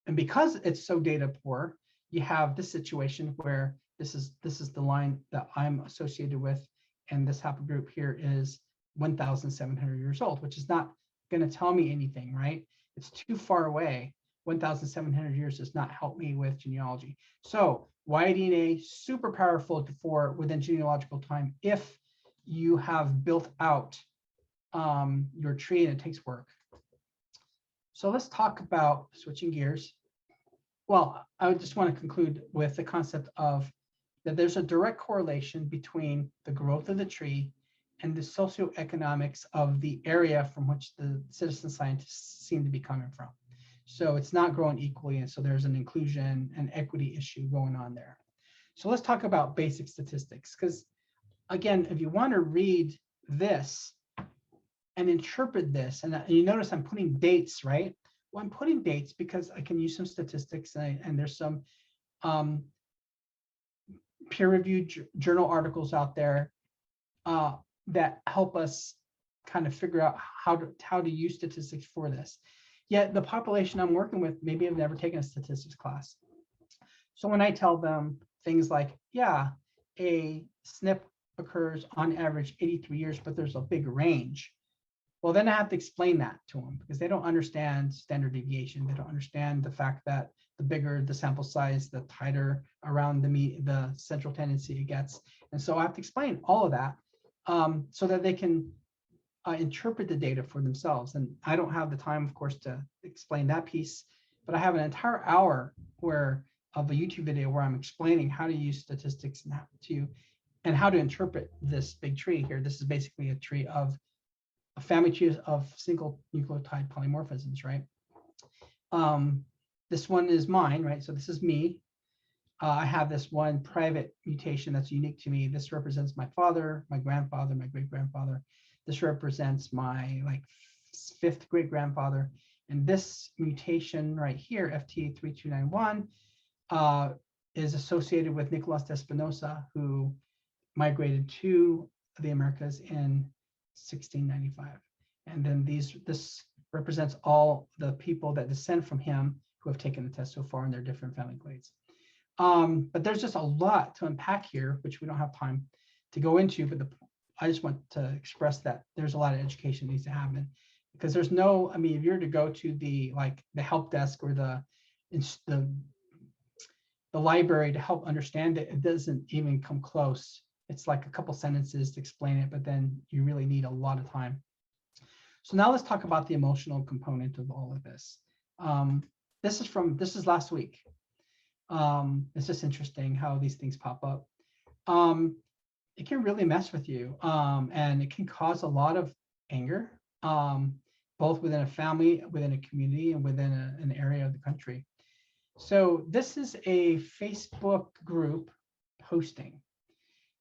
and because it's so data poor, you have this situation where this is the line that I'm associated with, and this haplogroup here is 1,700 years old, which is not going to tell me anything, right? It's too far away. 1,700 years does not help me with genealogy. So Y-DNA, super powerful for within genealogical time if you have built out your tree and it takes work. So let's talk about switching gears. Well, I would just want to conclude with the concept of that there's a direct correlation between the growth of the tree and the socioeconomics of the area from which the citizen scientists seem to be coming from. So it's not growing equally, and so there's an inclusion and equity issue going on there. So let's talk about basic statistics, because again, if you want to read this and interpret this, and you notice I'm putting dates, right? Well, I'm putting dates because I can use some statistics, and there's some peer-reviewed journal articles out there that help us kind of figure out how to use statistics for this. Yet the population I'm working with maybe have never taken a statistics class. So when I tell them things like, yeah, a SNP occurs on average 83 years, but there's a big range. Well, then I have to explain that to them because they don't understand standard deviation. They don't understand the fact that the bigger the sample size, the tighter around the central tendency it gets. And so I have to explain all of that so that they can interpret the data for themselves. And I don't have the time, of course, to explain that piece, but I have an entire hour of a YouTube video where I'm explaining how to use statistics and how to interpret this big tree here. This is basically a family tree of single nucleotide polymorphisms, right? This one is mine, right? So this is me. I have this one private mutation that's unique to me. This represents my father, my grandfather, my great-grandfather. This represents my fifth great-grandfather. And this mutation right here, FT3291, is associated with Nicolas de Espinosa, who migrated to the Americas in 1695. And then this represents all the people that descend from him who have taken the test so far in their different family clades. But there's just a lot to unpack here, which we don't have time to go into, but I just want to express that there's a lot of education that needs to happen, because there's no, I mean, if you're to go to the help desk or the library to help understand it, it doesn't even come close. It's like a couple sentences to explain it, but then you really need a lot of time. So now let's talk about the emotional component of all of this. This is last week. It's just interesting how these things pop up. It can really mess with you, and it can cause a lot of anger, both within a family, within a community, and within an area of the country. So this is a Facebook group posting,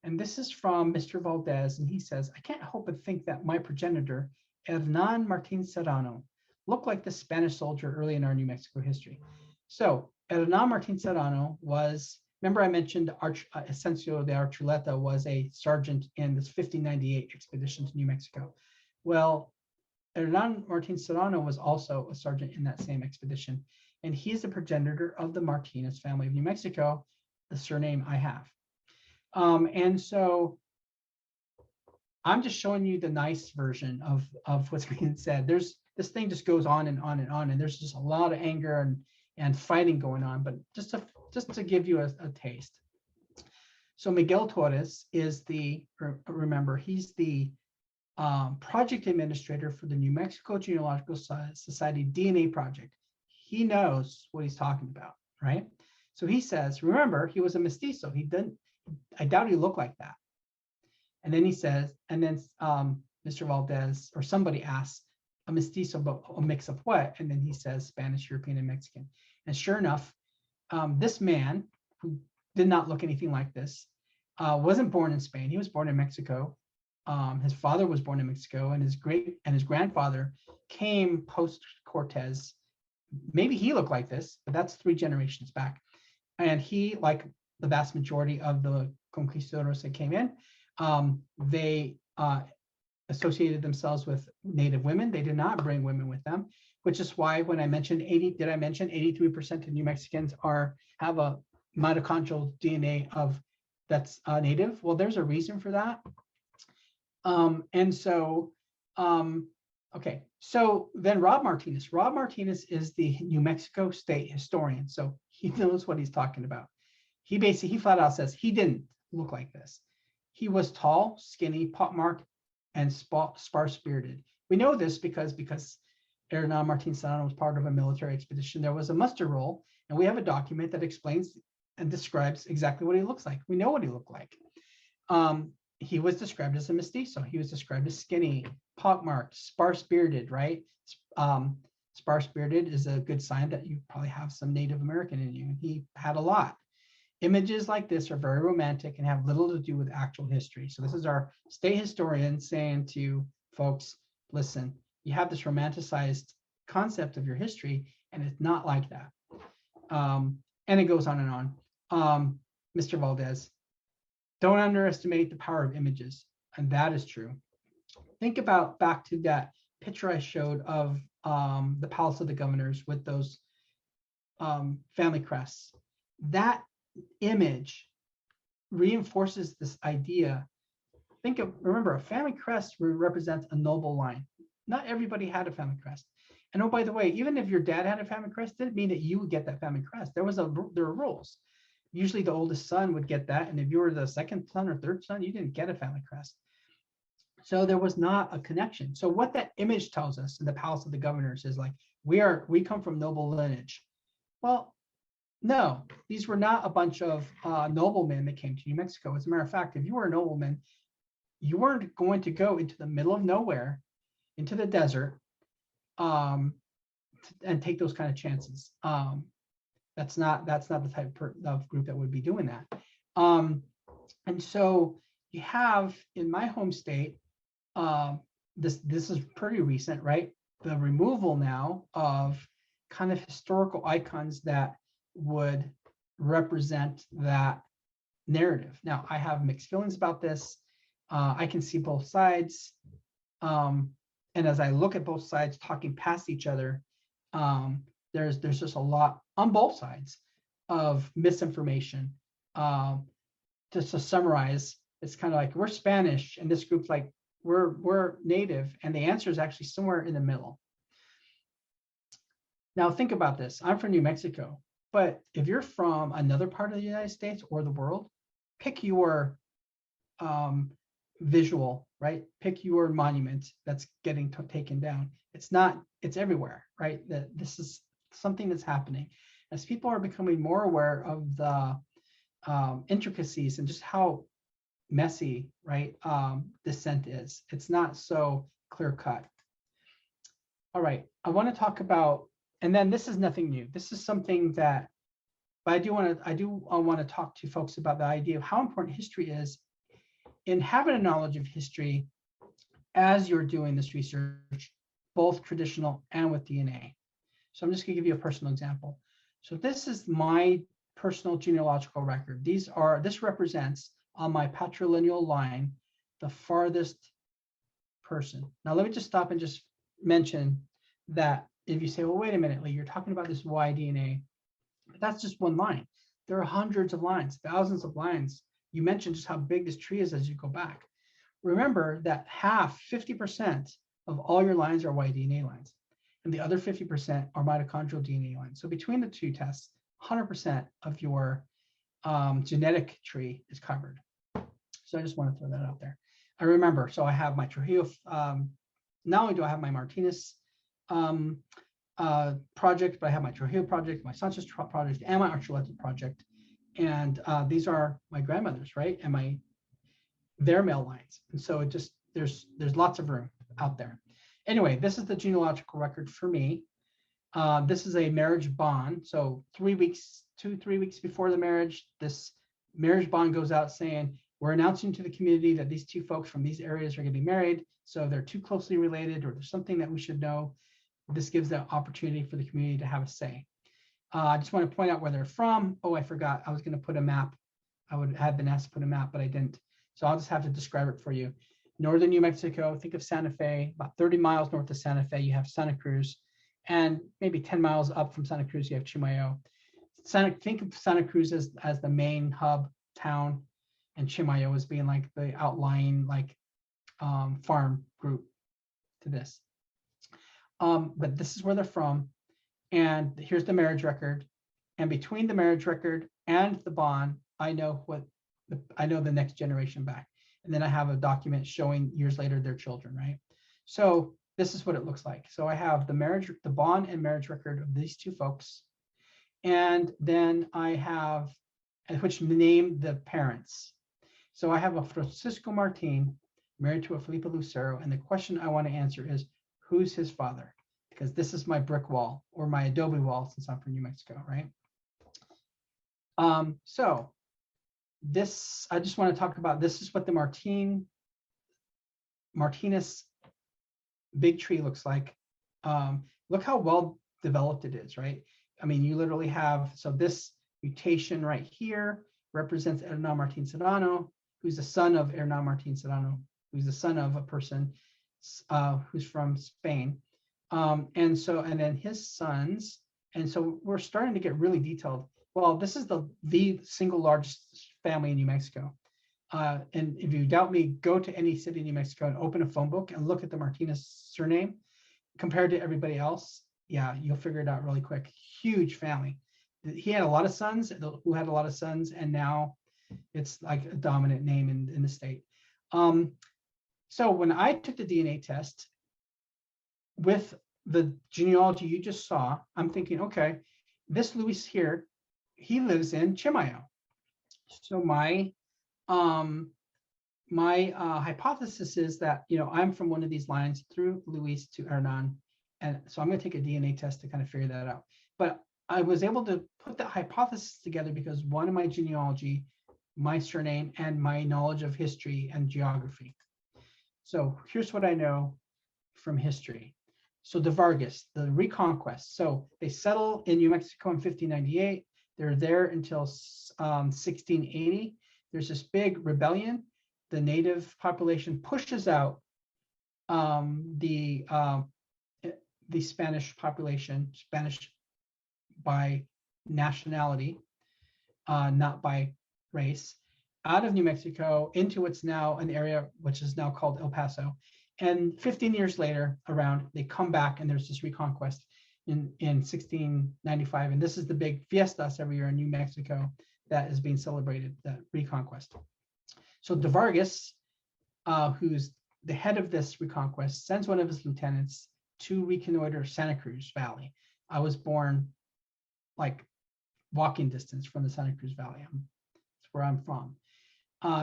and this is from Mr. Valdez, and he says, "I can't help but think that my progenitor, Hernan Martinez Serrano, looked like the Spanish soldier early in our New Mexico history." So Hernan Martinez Serrano was, remember I mentioned Ascencio de Archuleta was a sergeant in this 1598 expedition to New Mexico. Well, Hernan Martinez Serrano was also a sergeant in that same expedition, and he's the progenitor of the Martinez family of New Mexico, the surname I have. And so I'm just showing you the nice version of what's being said. This thing just goes on and on and on, and there's just a lot of anger and fighting going on, but just to give you a taste. So Miguel Torres is remember, he's the project administrator for the New Mexico Genealogical Society DNA project. He knows what he's talking about, right? So he says, remember, he was a mestizo. I doubt he looked like that. And then he says, and then Mr. Valdez or somebody asks, a mestizo, but a mix of what? And then he says Spanish, European, and Mexican. And sure enough, this man, who did not look anything like this, wasn't born in Spain. He was born in Mexico. His father was born in Mexico, and his grandfather came post-Cortez. Maybe he looked like this, but that's 3 generations back. And he, like the vast majority of the conquistadors that came in, they associated themselves with Native women. They did not bring women with them, which is why when I mentioned 83% of New Mexicans have a mitochondrial DNA that's Native? Well, there's a reason for that. Okay, so then Rob Martinez is the New Mexico state historian, so he knows what he's talking about. He flat out says he didn't look like this. He was tall, skinny, pockmarked, and sparse-bearded. We know this because Hernan Martinez Serrano was part of a military expedition. There was a muster roll, and we have a document that explains and describes exactly what he looks like. We know what he looked like. He was described as a mestizo. He was described as skinny, pockmarked, sparse-bearded, right? Sparse-bearded is a good sign that you probably have some Native American in you. He had a lot. Images like this are very romantic and have little to do with actual history. So this is our state historian saying to folks, listen, you have this romanticized concept of your history, and it's not like that. And it goes on and on. Mr. Valdez, don't underestimate the power of images. And that is true. Think about back to that picture I showed of the Palace of the Governors with those family crests. That image reinforces this idea. Remember, a family crest represents a noble line. Not everybody had a family crest. And oh, by the way, even if your dad had a family crest, didn't mean that you would get that family crest. There were rules. Usually the oldest son would get that. And if you were the second son or third son, you didn't get a family crest. So there was not a connection. So what that image tells us in the Palace of the Governors is like, we come from noble lineage. Well, no, these were not a bunch of noblemen that came to New Mexico. As a matter of fact, if you were a nobleman, you weren't going to go into the middle of nowhere, into the desert, and take those kind of chances. That's not the type of group that would be doing that. And so you have in my home state, this is pretty recent, right? The removal now of kind of historical icons that would represent that narrative. Now, I have mixed feelings about this. I can see both sides. And as I look at both sides talking past each other, there's just a lot on both sides of misinformation. Just to summarize, it's kind of like we're Spanish and this group's like we're native, and the answer is actually somewhere in the middle. Now think about this. I'm from New Mexico, but if you're from another part of the United States or the world, pick your visual, right? Pick your monument that's getting taken down. It's everywhere, right? This is something that's happening. As people are becoming more aware of the intricacies and just how messy, right, descent is. It's not so clear cut. All right, I want to talk about, and then this is nothing new. This is something that, but I do want to talk to folks about the idea of how important history is in having a knowledge of history as you're doing this research, both traditional and with DNA. So I'm just going to give you a personal example. So this is my personal genealogical record. This represents on my patrilineal line the farthest person. Now let me just stop and just mention that if you say, well, wait a minute, Lee, you're talking about this Y DNA, but that's just one line. There are hundreds of lines, thousands of lines. You mentioned just how big this tree is as you go back. Remember that 50% of all your lines are Y DNA lines, and the other 50% are mitochondrial DNA lines. So between the two tests, 100% of your genetic tree is covered. So I just want to throw that out there. I remember, so I have my Trujillo, not only do I have my Martinez project, but I have my Trujillo project, my Sanchez project, and my Archuleta project. And these are my grandmothers, right? And their male lines. And so it just, there's lots of room out there. Anyway, this is the genealogical record for me. This is a marriage bond. So 3 weeks before the marriage, this marriage bond goes out saying, we're announcing to the community that these two folks from these areas are going to be married. So they're too closely related, or there's something that we should know. This gives the opportunity for the community to have a say. I just want to point out where they're from. Oh, I forgot. I was going to put a map. I would have been asked to put a map, but I didn't. So I'll just have to describe it for you. Northern New Mexico, think of Santa Fe, about 30 miles north of Santa Fe, you have Santa Cruz, and maybe 10 miles up from Santa Cruz, you have Chimayo. Think of Santa Cruz as the main hub town, and Chimayo as being like the outlying farm group to this. But this is where they're from. And here's the marriage record. And between the marriage record and the bond, I know the next generation back. And then I have a document showing years later their children, right? So this is what it looks like. So I have the bond and marriage record of these two folks. And then I have, which name the parents. So I have a Francisco Martin married to a Felipe Lucero. And the question I want to answer is, who's his father? Because this is my brick wall or my adobe wall since I'm from New Mexico, right? So this, I just want to talk about, this is what the Martinez big tree looks like. Look how well developed it is, right? I mean, you literally have, so this mutation right here represents Hernán Martín Serrano, who's the son of Hernán Martín Serrano, who's the son of a person who's from Spain. And then his sons. And so we're starting to get really detailed. Well, this is the single largest family in New Mexico. And if you doubt me, go to any city in New Mexico and open a phone book and look at the Martinez surname compared to everybody else. Yeah, you'll figure it out really quick. Huge family. He had a lot of sons who had a lot of sons, and now it's like a dominant name in the state. So when I took the DNA test with the genealogy you just saw, I'm thinking, okay, this Luis here, he lives in Chimayo. So my hypothesis is that, I'm from one of these lines through Luis to Hernan. And so I'm going to take a DNA test to kind of figure that out. But I was able to put that hypothesis together because one of my genealogy, my surname, and my knowledge of history and geography. So here's what I know from history. So the Vargas, the Reconquest. So they settle in New Mexico in 1598. They're there until 1680. There's this big rebellion. The native population pushes out the Spanish population, Spanish by nationality, not by race, out of New Mexico into what's now an area which is now called El Paso. And 15 years later, around, they come back and there's this reconquest in 1695. And this is the big fiestas every year in New Mexico that is being celebrated, the reconquest. So de Vargas, who's the head of this reconquest, sends one of his lieutenants to reconnoiter Santa Cruz Valley. I was born like walking distance from the Santa Cruz Valley. That's where I'm from.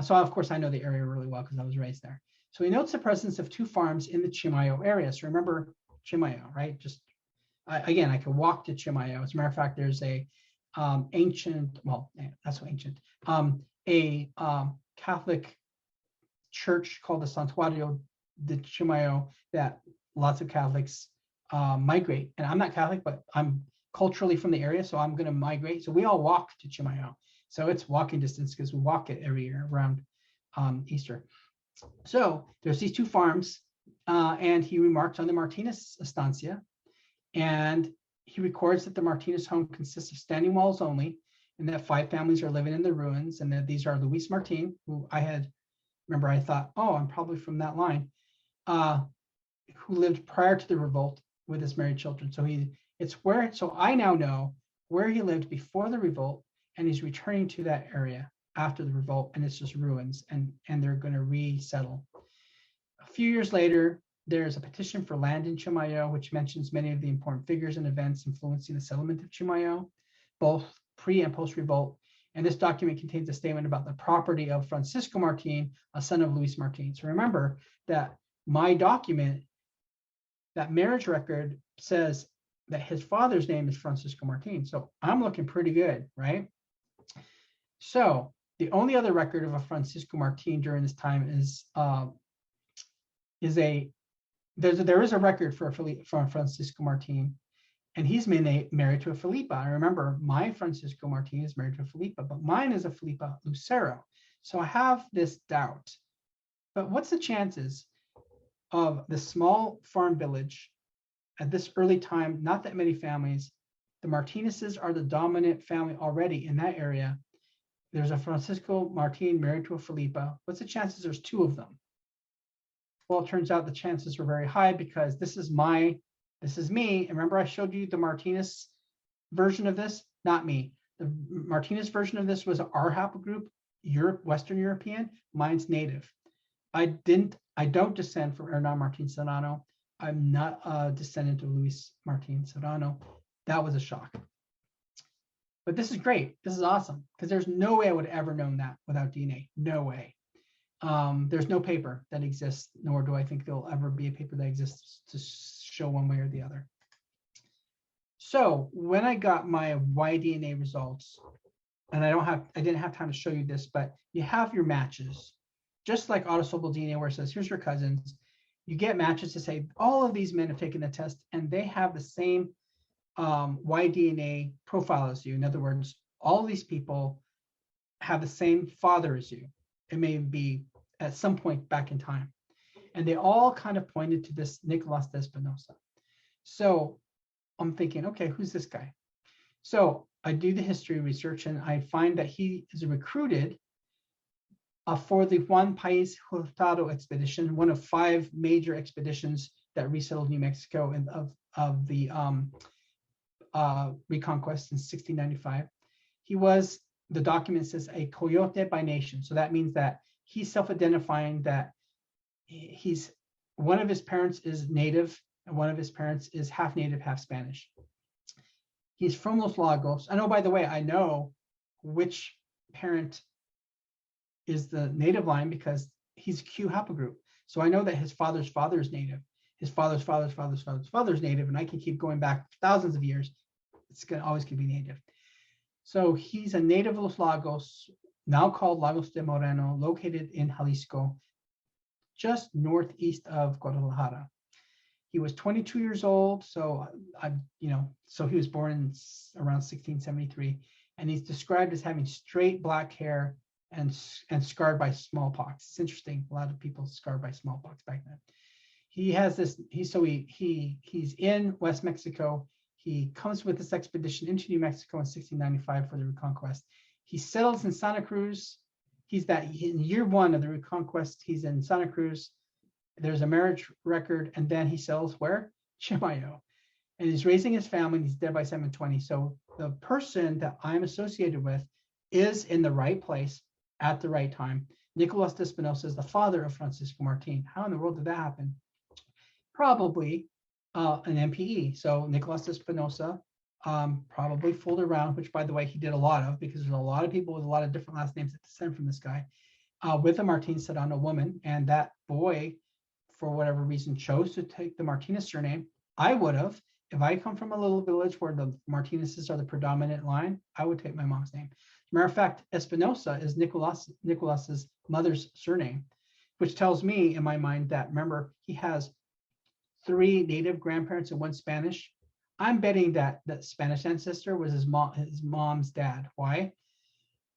So of course I know the area really well because I was raised there. So he notes the presence of 2 farms in the Chimayo area. So remember Chimayo, right? Again, I could walk to Chimayo. As a matter of fact, there's a ancient, well, that's so ancient, a Catholic church called the Santuario de Chimayo that lots of Catholics migrate. And I'm not Catholic, but I'm culturally from the area, so I'm going to migrate. So we all walk to Chimayo. So it's walking distance because we walk it every year around Easter. So there's these 2 farms, and he remarks on the Martinez estancia, and he records that the Martinez home consists of standing walls only, and that 5 families are living in the ruins, and that these are Luis Martin, who I thought, oh, I'm probably from that line, who lived prior to the revolt with his married children. So I now know where he lived before the revolt, and he's returning to that area after the revolt, and it's just ruins, and they're going to resettle. A few years later, there's a petition for land in Chimayo, which mentions many of the important figures and events influencing the settlement of Chimayo, both pre and post-revolt. And this document contains a statement about the property of Francisco Martin, a son of Luis Martin. So remember that my document, that marriage record, says that his father's name is Francisco Martin. So I'm looking pretty good, right? So the only other record of a Francisco Martin during this time there is a record for Francisco Martin, and he's married to a Felipa. I remember my Francisco Martin is married to a Felipa, but mine is a Felipa Lucero. So I have this doubt. But what's the chances of the small farm village at this early time, not that many families, the Martinezes are the dominant family already in that area. There's a Francisco Martin married to a Felipa. What's the chances there's 2 of them? Well, it turns out the chances are very high because this is me. And remember I showed you the Martinez version of this? Not me. The Martinez version of this was our haplogroup, Western European. Mine's native. I don't descend from Hernán Martín Serrano. I'm not a descendant of Luis Martin Serrano. That was a shock. But this is great. This is awesome because there's no way I would have ever known that without DNA. No way. There's no paper that exists, nor do I think there'll ever be a paper that exists to show one way or the other. So when I got my Y-DNA results, and I didn't have time to show you this, but you have your matches, just like autosomal DNA, where it says, here's your cousins. You get matches to say all of these men have taken the test and they have the same Y-DNA profile as you. In other words, all of these people have the same father as you. It may be at some point back in time. And they all kind of pointed to this Nicolas de Espinosa. So I'm thinking, okay, who's this guy? So I do the history research and I find that he is recruited for the Juan País Hurtado expedition, one of 5 major expeditions that resettled New Mexico and of the Reconquest in 1695. He was, the document says, a coyote by nation. So that means that he's self-identifying that he's, one of his parents is native and one of his parents is half native, half Spanish. He's from Los Lagos. And oh, by the way, I know which parent is the native line because he's Q haplogroup. So I know that his father's father is native. His father's father's native, and I can keep going back thousands of years. It's gonna always could be native. So he's a native of Los Lagos, now called Lagos de Moreno, located in Jalisco, just northeast of Guadalajara. He was 22 years old, so so he was born in around 1673, and he's described as having straight black hair and scarred by smallpox. It's interesting, a lot of people scarred by smallpox back then. He has this. He's in West Mexico. He comes with this expedition into New Mexico in 1695 for the Reconquest. He settles in Santa Cruz. In year 1 of the Reconquest. He's in Santa Cruz. There's a marriage record, and then he settles where? Chimayo. And he's raising his family, and he's dead by 720. So the person that I'm associated with is in the right place at the right time. Nicolas de Espinosa is the father of Francisco Martin. How in the world did that happen? Probably an MPE. So Nicolas de Espinosa probably fooled around, which by the way, he did a lot of, because there's a lot of people with a lot of different last names that descend from this guy, with a Martin Sedano woman. And that boy, for whatever reason, chose to take the Martinez surname. I would have. If I come from a little village where the Martinezes are the predominant line, I would take my mom's name. As a matter of fact, Espinosa is Nicolas's mother's surname, which tells me in my mind that, remember, he has 3 native grandparents and 1 Spanish. I'm betting that that Spanish ancestor was his mom's dad. Why?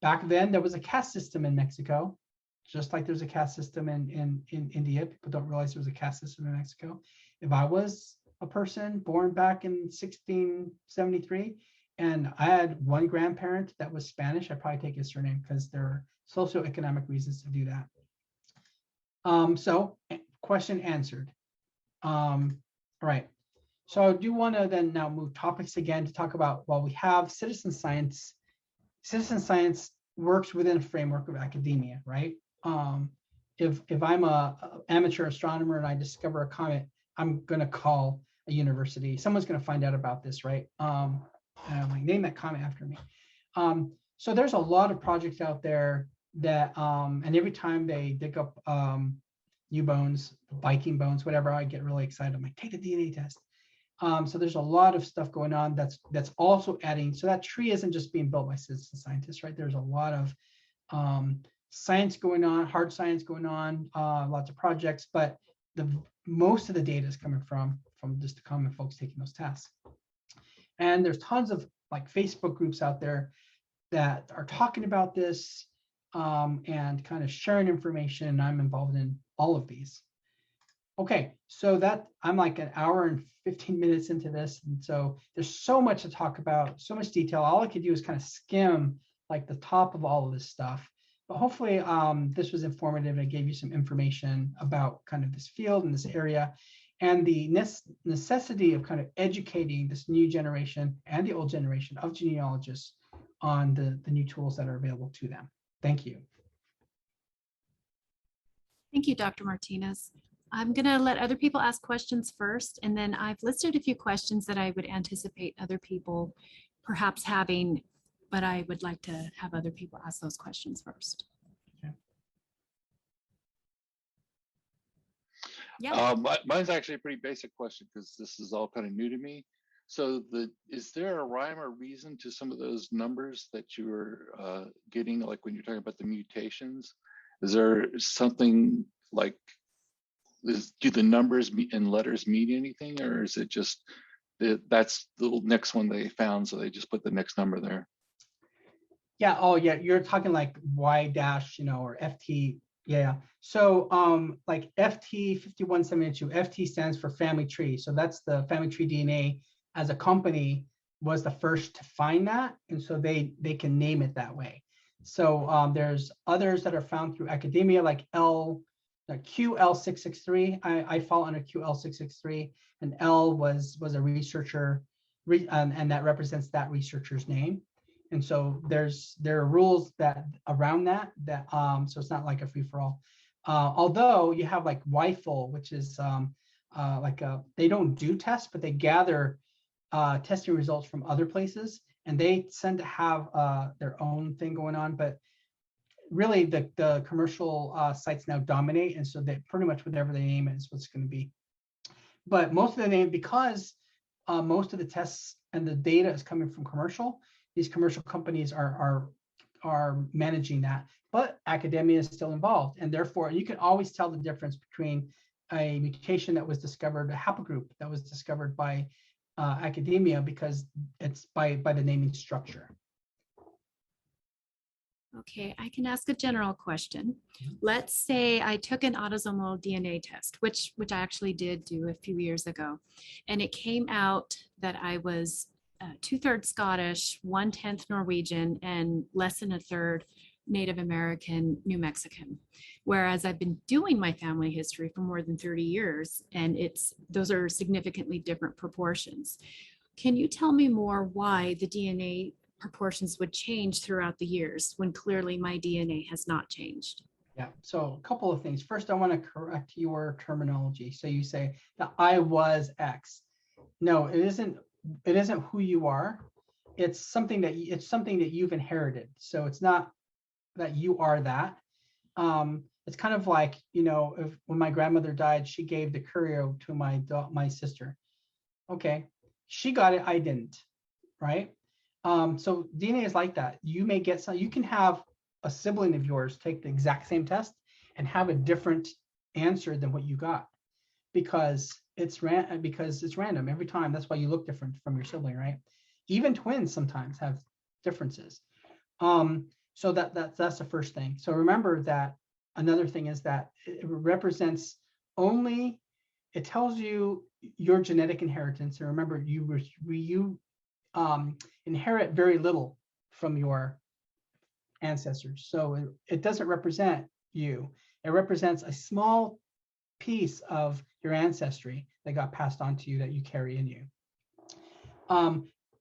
Back then, there was a caste system in Mexico, just like there's a caste system in India. People don't realize there was a caste system in Mexico. If I was a person born back in 1673 and I had 1 grandparent that was Spanish, I'd probably take his surname because there are socioeconomic reasons to do that. So question answered. All right. So I do want to then now move topics again to talk about, well, we have citizen science. Citizen science works within a framework of academia, right? If I'm a amateur astronomer and I discover a comet, I'm going to call a university. Someone's going to find out about this, right? And I'm like, name that comet after me. So there's a lot of projects out there that, and every time they dig up new bones, Viking bones, whatever, I get really excited. I'm like, take the DNA test. So there's a lot of stuff going on that's also adding. So that tree isn't just being built by citizen scientists, right? There's a lot of science going on, hard science going on, lots of projects, but most of the data is coming from just the common folks taking those tests. And there's tons of like Facebook groups out there that are talking about this and kind of sharing information. And I'm involved in all of these. Okay, so that I'm like an hour and 15 minutes into this. And so there's so much to talk about, so much detail. All I could do is kind of skim like the top of all of this stuff. But hopefully this was informative and it gave you some information about kind of this field and this area and the necessity of kind of educating this new generation and the old generation of genealogists on the new tools that are available to them. Thank you. Thank you, Dr. Martinez. I'm going to let other people ask questions first, and then I've listed a few questions that I would anticipate other people perhaps having, but I would like to have other people ask those questions first. Okay. Yeah. Mine's actually a pretty basic question because this is all kind of new to me. So is there a rhyme or reason to some of those numbers that you were getting, like when you're talking about the mutations? Is there something like, do the numbers and letters mean anything, or is it just that's the next one they found, so they just put the next number there? Yeah. Oh, yeah. You're talking like Y dash, or FT. Yeah. So, like FT 5172, FT stands for family tree. So that's the family tree DNA as a company was the first to find that, and so they can name it that way. So there's others that are found through academia, like QL663. I fall under QL663, and L was a researcher, and that represents that researcher's name. And so there are rules that around that so it's not like a free for all. Although you have like YFOL, which is they don't do tests, but they gather testing results from other places, and they tend to have their own thing going on. But really, the commercial sites now dominate, and so they pretty much whatever they name it is what's going to be. But most of the name, because most of the tests and the data is coming from commercial, these commercial companies are managing that, but academia is still involved, and therefore you can always tell the difference between a mutation that was discovered, a haplogroup that was discovered by academia, because it's by the naming structure. Okay, I can ask a general question. Let's say I took an autosomal DNA test, which I actually did do a few years ago, and it came out that I was 2/3 Scottish, 1/10 Norwegian, and less than a third Native American, New Mexican. Whereas I've been doing my family history for more than 30 years, and those are significantly different proportions. Can you tell me more why the DNA proportions would change throughout the years when clearly my DNA has not changed? Yeah, so a couple of things. First, I want to correct your terminology. So you say that I was X. No, it isn't who you are. It's something that you've inherited. So it's not that you are that. It's kind of like, when my grandmother died, she gave the curio to my sister. Okay, she got it, I didn't, right? So DNA is like that. You may get you can have a sibling of yours take the exact same test and have a different answer than what you got, because it's random every time. That's why you look different from your sibling, right? Even twins sometimes have differences. So that's the first thing. So remember that another thing is that it represents only, it tells you your genetic inheritance. And remember, you inherit very little from your ancestors. So it doesn't represent you. It represents a small piece of your ancestry that got passed on to you that you carry in you.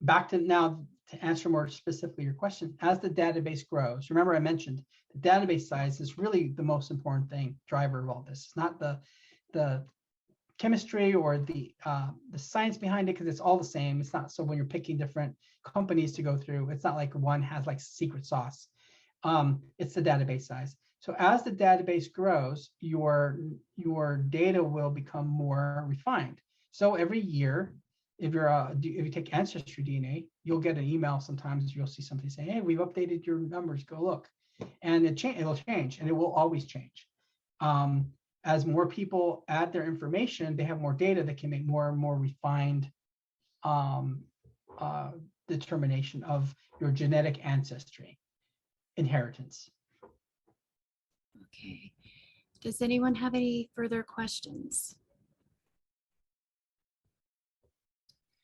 Back to now, to answer more specifically your question, as the database grows, remember I mentioned the database size is really the most important driver of all this. It's not the chemistry or the science behind it, because it's all the same. It's not, so when you're picking different companies to go through, it's not like one has like secret sauce. It's the database size. So as the database grows, your data will become more refined. So every year, if you take ancestry DNA, you'll get an email. Sometimes you'll see something say, "Hey, we've updated your numbers. Go look," and it'll change, and it will always change. As more people add their information, they have more data that can make more and more refined determination of your genetic ancestry, inheritance. Okay. Does anyone have any further questions?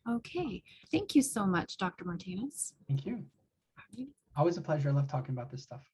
Okay. Thank you so much, Dr. Martinez. Thank you. Always a pleasure. I love talking about this stuff.